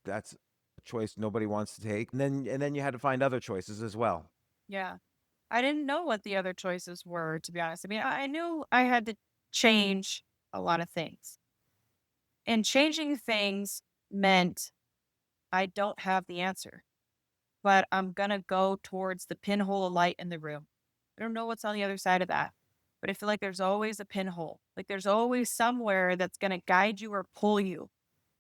that's a choice nobody wants to take. And then you had to find other choices as well. Yeah. I didn't know what the other choices were, to be honest. I mean, I knew I had to change a lot of things. And changing things meant I don't have the answer, but I'm going to go towards the pinhole of light in the room. I don't know what's on the other side of that, but I feel like there's always a pinhole. Like there's always somewhere that's going to guide you or pull you.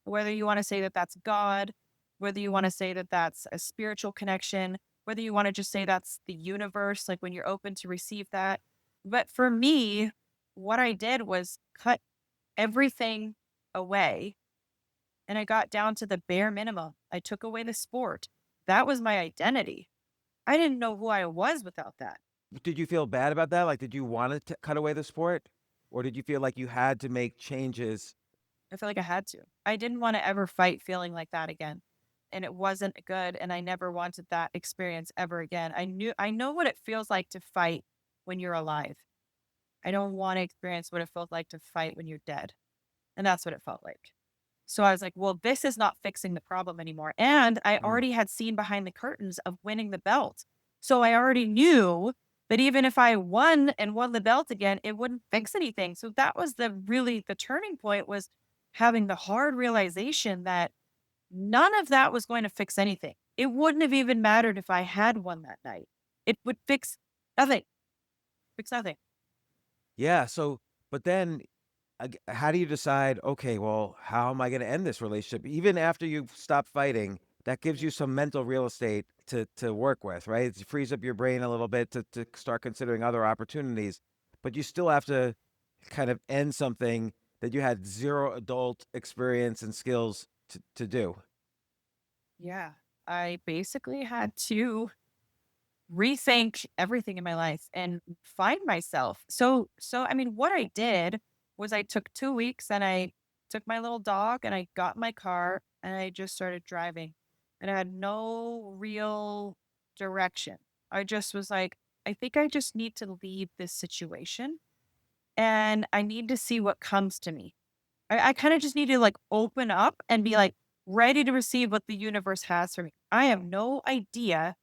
Whether you want to say that that's God, whether you want to say that that's a spiritual connection, whether you want to just say that's the universe, like when you're open to receive that. But for me, what I did was cut everything away and I got down to the bare minimum. I took away the sport. That was my identity. I didn't know who I was without that. Did you feel bad about that? Like, did you want to cut away the sport, or did you feel like you had to make changes? I feel like I had to. I didn't want to ever fight feeling like that again. And it wasn't good. And I never wanted that experience ever again. I know what it feels like to fight when you're alive. I don't want to experience what it felt like to fight when you're dead. And that's what it felt like. So I was like, well, this is not fixing the problem anymore. And I Mm. already had seen behind the curtains of winning the belt. So I already knew that even if I won the belt again, it wouldn't fix anything. So that was the turning point, was having the hard realization that none of that was going to fix anything. It wouldn't have even mattered if I had won that night. It would nothing, fix nothing. Yeah. So, but then how do you decide, okay, well, how am I going to end this relationship? Even after you stop fighting, that gives you some mental real estate to work with, right? It frees up your brain a little bit to start considering other opportunities, but you still have to kind of end something that you had zero adult experience and skills to do. Yeah. I basically had to rethink everything in my life and find myself. So I mean, what I did was I took 2 weeks and I took my little dog and I got in my car and I just started driving. And I had no real direction. I just was like, I think I just need to leave this situation and I need to see what comes to me. I kind of just need to like open up and be like ready to receive what the universe has for me. I have no idea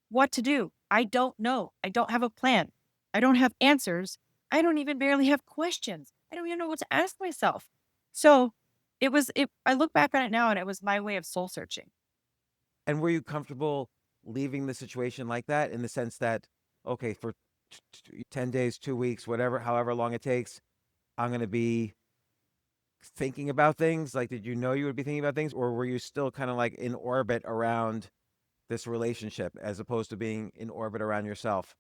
what to do. I don't know. I don't have a plan. I don't have answers. I don't even barely have questions. I don't even know what to ask myself. So I look back on it now and it was my way of soul searching. And were you comfortable leaving the situation like that, in the sense that, okay, for 10 days, 2 weeks, whatever, however long it takes, I'm going to be thinking about things? Like, did you know you would be thinking about things, or were you still kind of like in orbit around this relationship as opposed to being in orbit around yourself?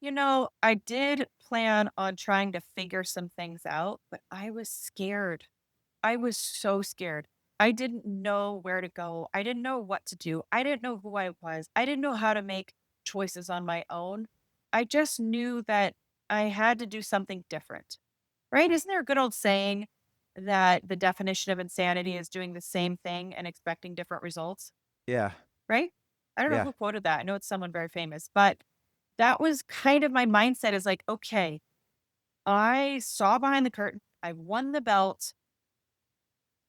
I did plan on trying to figure some things out, but I was scared. I was so scared. I didn't know where to go. I didn't know what to do. I didn't know who I was. I didn't know how to make choices on my own. I just knew that I had to do something different. Right? Isn't there a good old saying that the definition of insanity is doing the same thing and expecting different results? Yeah. Right? I don't know Yeah. who quoted that. I know it's someone very famous, but that was kind of my mindset, is like, okay, I saw behind the curtain. I won the belt.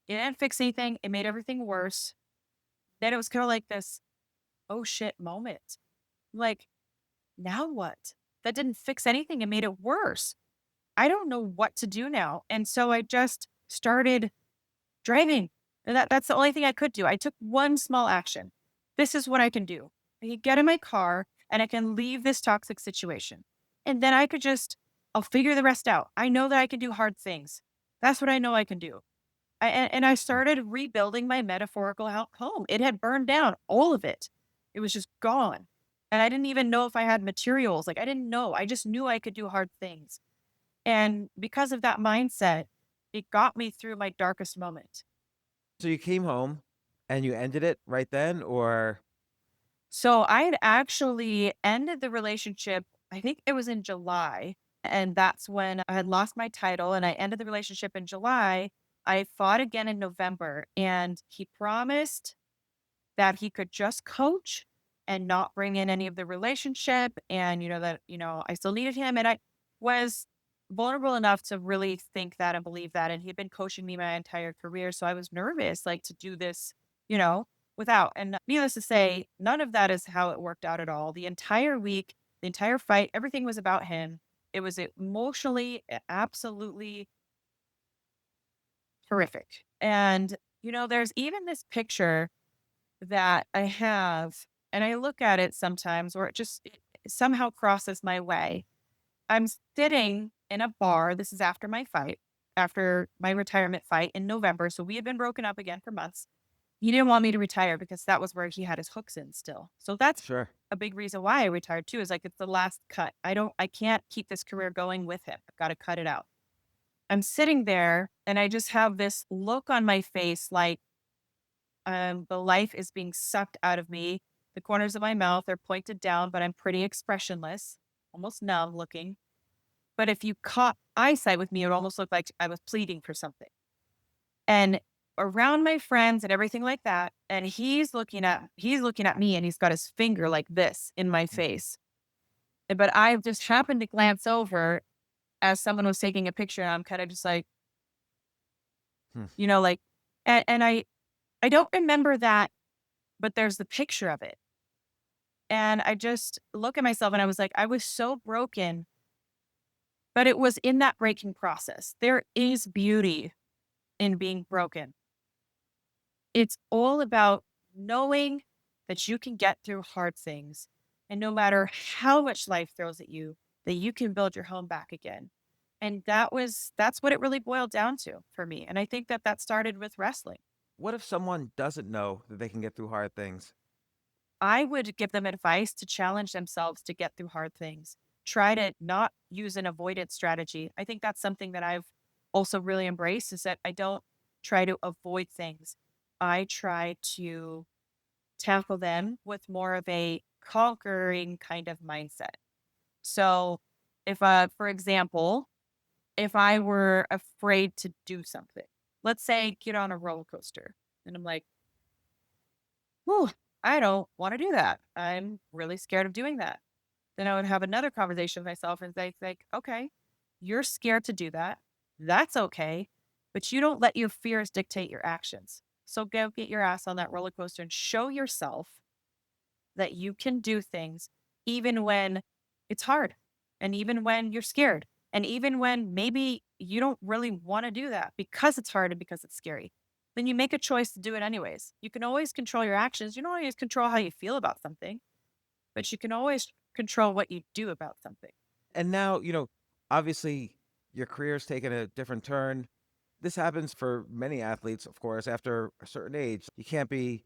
It didn't fix anything. It made everything worse. Then it was kind of like this, oh shit moment. Like, now what? That didn't fix anything. It made it worse. I don't know what to do now. And so I just started driving. And that's the only thing I could do. I took one small action. This is what I can do. I can get in my car and I can leave this toxic situation. And then I'll figure the rest out. I know that I can do hard things. That's what I know I can do. And I started rebuilding my metaphorical home. It had burned down, all of it. It was just gone. And I didn't even know if I had materials. Like, I didn't know. I just knew I could do hard things. And because of that mindset, it got me through my darkest moment. So you came home and you ended it right then, or? So I had actually ended the relationship, I think it was in July. And that's when I had lost my title and I ended the relationship in July. I fought again in November and he promised that he could just coach and not bring in any of the relationship, and I still needed him, and I was vulnerable enough to really think that and believe that, and he'd been coaching me my entire career, so I was nervous, like, to do this, you know without. And needless to say, none of that is how it worked out at all. The entire week, the entire fight, everything was about him. It was emotionally absolutely horrific. And there's even this picture that I have, and I look at it sometimes, or it somehow crosses my way. I'm sitting in a bar. This is after my fight, after my retirement fight in November. So we had been broken up again for months. He didn't want me to retire because that was where he had his hooks in still. So that's Sure. a big reason why I retired too, is like, it's the last cut. I can't keep this career going with him. I've got to cut it out. I'm sitting there and I just have this look on my face like, the life is being sucked out of me. The corners of my mouth are pointed down, but I'm pretty expressionless, almost numb looking. But if you caught eyesight with me, it would almost look like I was pleading for something. And around my friends and everything like that, and he's looking at me and he's got his finger like this in my face. But I just happened to glance over as someone was taking a picture, and I'm kind of just like, Hmm. like, and I don't remember that, but there's the picture of it. And I just look at myself and I was like, I was so broken, but it was in that breaking process. There is beauty in being broken. It's all about knowing that you can get through hard things. And no matter how much life throws at you, that you can build your home back again. And that's what it really boiled down to for me. And I think that started with wrestling. What if someone doesn't know that they can get through hard things? I would give them advice to challenge themselves to get through hard things. Try to not use an avoidance strategy. I think that's something that I've also really embraced is that I don't try to avoid things. I try to tackle them with more of a conquering kind of mindset. So, if for example, if I were afraid to do something, let's say get on a roller coaster, and I'm like, "Whew, I don't want to do that. I'm really scared of doing that." Then I would have another conversation with myself and say, like, okay, you're scared to do that. That's okay. But you don't let your fears dictate your actions. So go get your ass on that roller coaster and show yourself that you can do things even when it's hard and even when you're scared and even when maybe you don't really want to do that because it's hard and because it's scary. Then you make a choice to do it anyways. You can always control your actions. You don't always control how you feel about something, but you can always control what you do about something. And now, obviously your career's taken a different turn. This happens for many athletes, of course, after a certain age. You can't be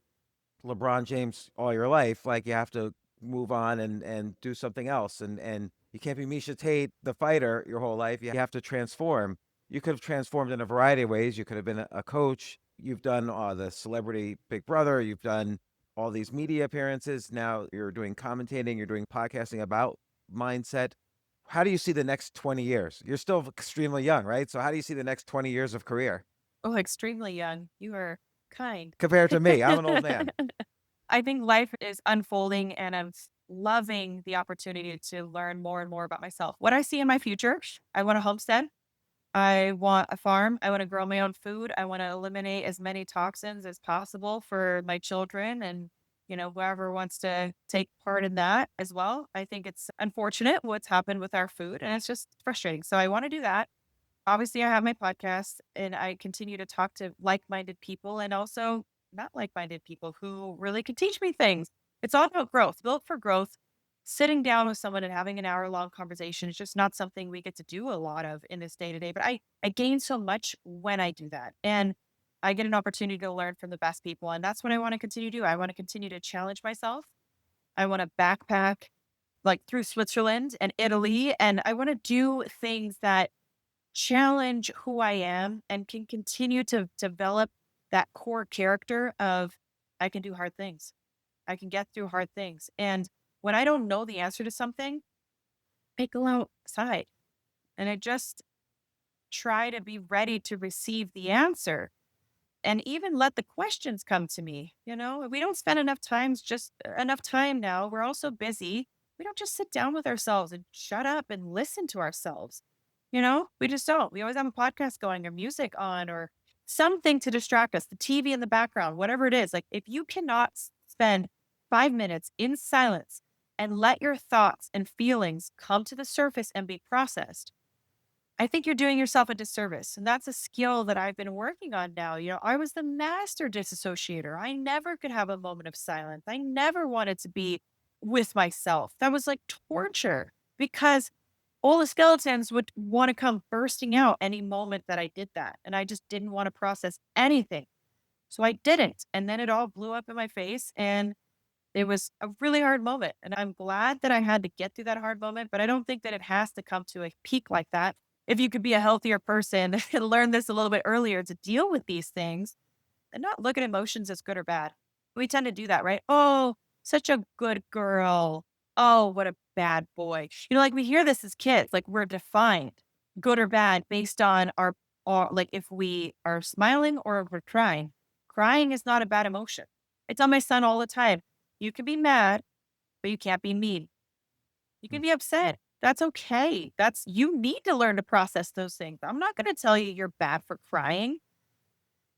LeBron James all your life. Like you have to move on and do something else. And you can't be Miesha Tate, the fighter, your whole life. You have to transform. You could have transformed in a variety of ways. You could have been a coach. You've done the celebrity Big Brother. You've done all these media appearances. Now you're doing commentating. You're doing podcasting about mindset. How do you see the next 20 years? You're still extremely young, right? So how do you see the next 20 years of career Oh, extremely young. You are kind. compared to me? I'm an old man. I think life is unfolding and I'm loving the opportunity to learn more and more about myself. What I see in my future, I want a homestead. I want a farm. I want to grow my own food. I want to eliminate as many toxins as possible for my children and, whoever wants to take part in that as well. I think it's unfortunate what's happened with our food and it's just frustrating. So I want to do that. Obviously, I have my podcast and I continue to talk to like minded people and also not like minded people who really can teach me things. It's all about growth, built for growth. Sitting down with someone and having an hour-long conversation is just not something we get to do a lot of in this day to day. But I gain so much when I do that. And I get an opportunity to learn from the best people. And that's what I want to continue to do. I want to continue to challenge myself. I want to backpack like through Switzerland and Italy. And I want to do things that challenge who I am and can continue to develop that core character of I can do hard things. I can get through hard things. And when I don't know the answer to something, I go outside and I just try to be ready to receive the answer and even let the questions come to me. We don't spend enough time now. We're all so busy. We don't just sit down with ourselves and shut up and listen to ourselves. We just don't. We always have a podcast going or music on or something to distract us, the TV in the background, whatever it is. Like if you cannot spend 5 minutes in silence and let your thoughts and feelings come to the surface and be processed, I think you're doing yourself a disservice. And that's a skill that I've been working on now. I was the master disassociator. I never could have a moment of silence. I never wanted to be with myself. That was like torture because all the skeletons would want to come bursting out any moment that I did that. And I just didn't want to process anything. So I didn't. And then it all blew up in my face. And it was a really hard moment. And I'm glad that I had to get through that hard moment. But I don't think that it has to come to a peak like that. If you could be a healthier person and learn this a little bit earlier to deal with these things and not look at emotions as good or bad. We tend to do that, right? Oh, Such a good girl. Oh, what a bad boy. Like we hear this as kids, like we're defined, good or bad, based on like if we are smiling or if we're crying. Crying is not a bad emotion. I tell my son all the time, you can be mad, but you can't be mean. You Hmm. can be upset. That's okay. You need to learn to process those things. I'm not going to tell you you're bad for crying.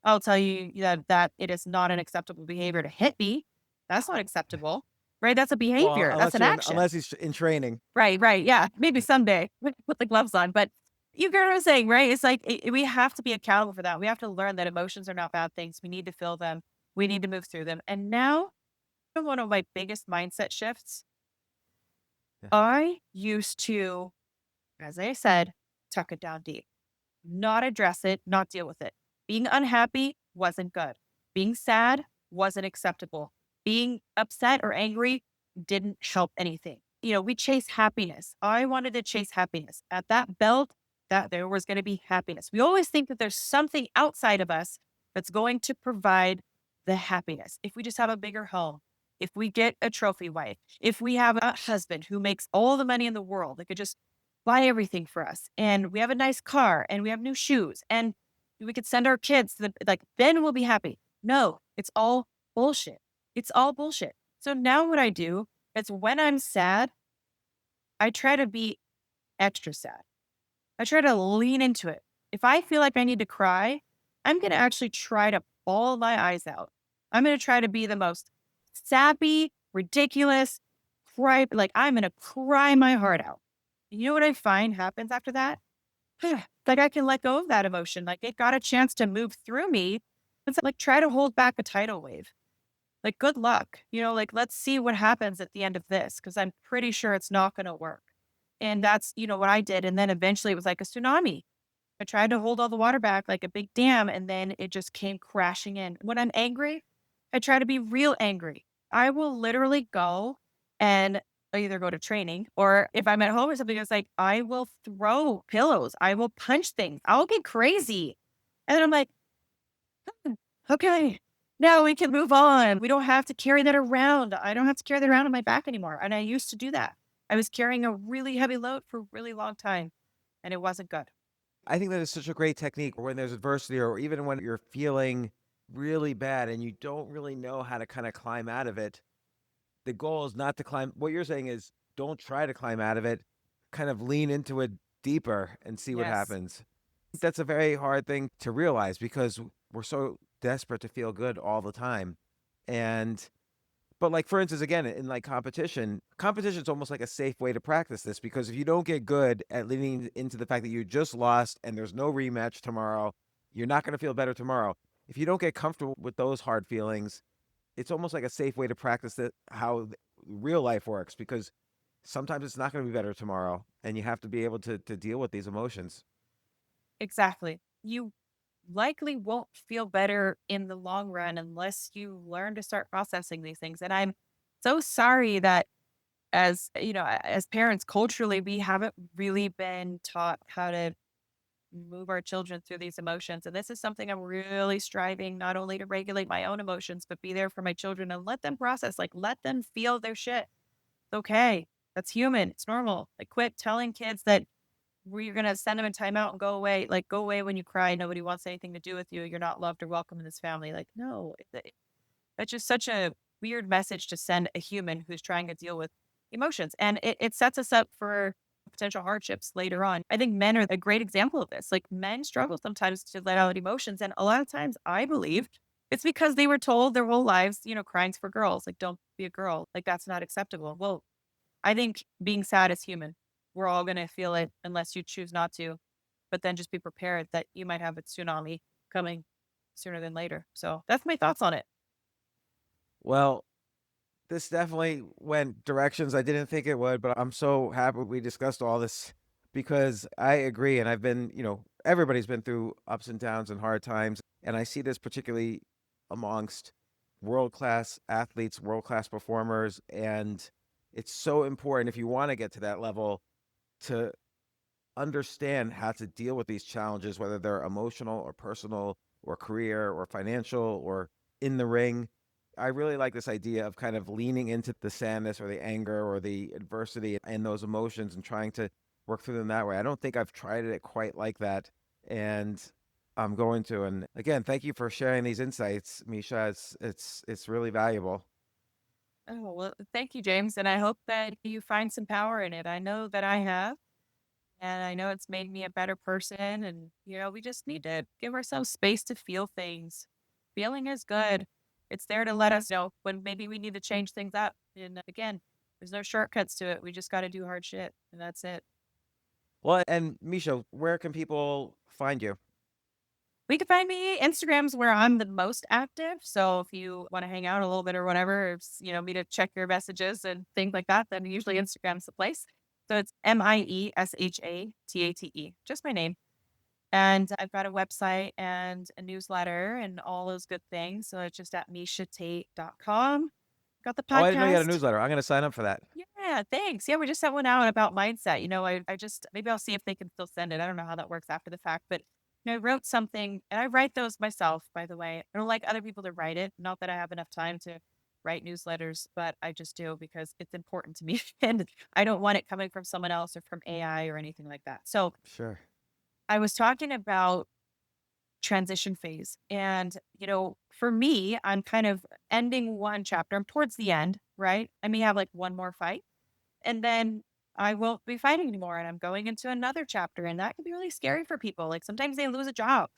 I'll tell you that it is not an acceptable behavior to hit me. That's not acceptable, right? That's a Well, behavior. That's an action. unless he's in training. Right, right. Yeah. Maybe someday with the gloves on. But you get what I'm saying, right? It's like we have to be accountable for that. We have to learn that emotions are not bad things. We need to feel them. We need to move through them. And now, one of my biggest mindset shifts, Yeah. I used to, as I said, tuck it down deep, not address it, not deal with it. Being unhappy wasn't good. Being sad wasn't acceptable. Being upset or angry didn't help anything. We chase happiness. I wanted to chase happiness. At that belt, that there was going to be happiness. We always think that there's something outside of us that's going to provide the happiness. If we just have a bigger home, if we get a trophy wife, if we have a husband who makes all the money in the world, that could just buy everything for us, and we have a nice car, and we have new shoes, and we could send our kids to then we'll be happy. No, it's all bullshit. It's all bullshit. So now what I do is when I'm sad, I try to be extra sad. I try to lean into it. If I feel like I need to cry, I'm going to actually try to bawl my eyes out. I'm going to try to be the most sappy, ridiculous, cry. Like I'm going to cry my heart out. You know what I find happens after that? Like I can let go of that emotion. Like it got a chance to move through me. It's like try to hold back a tidal wave. Like good luck. Like let's see what happens at the end of this because I'm pretty sure it's not going to work. And that's, what I did. And then eventually it was like a tsunami. I tried to hold all the water back like a big dam, and then it just came crashing in. When I'm angry, I try to be real angry. I will literally go and either go to training or if I'm at home or something, it's like I will throw pillows. I will punch things. I'll get crazy. And then I'm like, okay, now we can move on. We don't have to carry that around. I don't have to carry that around on my back anymore. And I used to do that. I was carrying a really heavy load for a really long time and it wasn't good. I think that is such a great technique when there's adversity or even when you're feeling really bad and you don't really know how to kind of climb out of it. The goal is not to climb. What you're saying is don't try to climb out of it, kind of lean into it deeper and see what Yes. happens. That's a very hard thing to realize because we're so desperate to feel good all the time. And but like for instance, again, in like competition is almost like a safe way to practice this because if you don't get good at leaning into the fact that you just lost and there's no rematch tomorrow, you're not going to feel better tomorrow. If you don't get comfortable with those hard feelings, it's almost like a safe way to practice it, how real life works because sometimes it's not going to be better tomorrow and you have to be able to deal with these emotions. Exactly. You likely won't feel better in the long run unless you learn to start processing these things. And I'm so sorry that as parents culturally we haven't really been taught how to move our children through these emotions. And this is something I'm really striving not only to regulate my own emotions but be there for my children and let them process, like let them feel their shit. It's okay. That's human. It's normal. Like quit telling kids that we're gonna send them in timeout and go away. Like, go away when you cry. Nobody wants anything to do with you. You're not loved or welcome in this family. Like, no, that's just such a weird message to send a human who's trying to deal with emotions. And it sets us up for potential hardships later on. I think men are a great example of this. Like, men struggle sometimes to let out emotions. And a lot of times, I believe it's because they were told their whole lives, crying's for girls. Like, don't be a girl. Like, that's not acceptable. Well, I think being sad is human. We're all going to feel it unless you choose not to. But then just be prepared that you might have a tsunami coming sooner than later. So that's my thoughts on it. Well, this definitely went directions I didn't think it would, but I'm so happy we discussed all this because I agree. And I've been, everybody's been through ups and downs and hard times. And I see this particularly amongst world class athletes, world class performers. And it's so important if you want to get to that level to understand how to deal with these challenges, whether they're emotional or personal or career or financial or in the ring I really like this idea of kind of leaning into the sadness or the anger or the adversity and those emotions and trying to work through them that way. I don't think I've tried it quite like that, and I'm going to. And again, thank you for sharing these insights, Misha. It's really valuable. Oh, well, thank you, James. And I hope that you find some power in it. I know that I have, and I know it's made me a better person. And, we just need to give ourselves space to feel things. Feeling is good. It's there to let us know when maybe we need to change things up. And again, there's no shortcuts to it. We just got to do hard shit. And that's it. Well, and Misha, where can people find you? We can find me. Instagram's where I'm the most active. So if you want to hang out a little bit or whatever, me to check your messages and things like that, then usually Instagram's the place. So it's Mieshatate, just my name. And I've got a website and a newsletter and all those good things. So it's just at MieshaTate.com. Got the Oh, I didn't know you had a podcast. newsletter. I'm going to sign up for that. Yeah, thanks. Yeah, we just sent one out about mindset. I just maybe I'll see if they can still send it. I don't know how that works after the fact, but I wrote something and I write those myself, by the way. I don't like other people to write it. Not that I have enough time to write newsletters, but I just do because it's important to me. And I don't want it coming from someone else or from AI or anything like that. So Sure. I was talking about transition phase. And, for me, I'm kind of ending one chapter. I'm towards the end, right? I may have like one more fight and then I won't be fighting anymore. And I'm going into another chapter. And that can be really scary for people. Like sometimes they lose a job.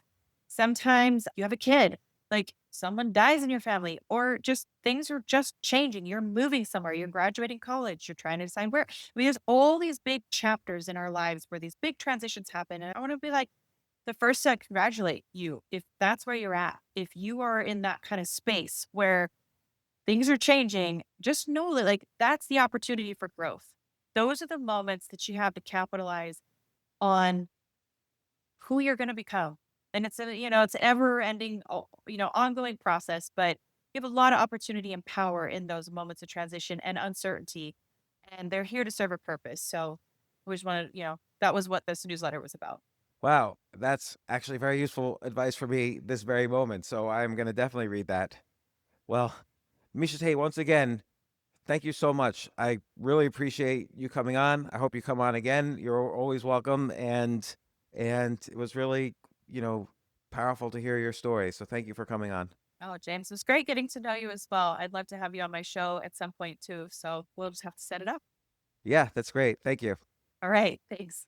Sometimes you have a kid, like someone dies in your family, or just things are just changing. You're moving somewhere, you're graduating college, you're trying to decide where. There's all these big chapters in our lives where these big transitions happen. And I want to be like, the first to congratulate you if that's where you're at. If you are in that kind of space where things are changing, just know that like that's the opportunity for growth. Those are the moments that you have to capitalize on who you're going to become. And it's an ever ending, ongoing process, but you have a lot of opportunity and power in those moments of transition and uncertainty. And they're here to serve a purpose. So we just want to, that was what this newsletter was about. Wow, that's actually very useful advice for me this very moment. So I'm going to definitely read that. Well, Misha Tate, once again, thank you so much. I really appreciate you coming on. I hope you come on again. You're always welcome, and it was really, you know, powerful to hear your story. So thank you for coming on. Oh, James, it was great getting to know you as well. I'd love to have you on my show at some point too. So we'll just have to set it up. Yeah, that's great. Thank you. All right. Thanks.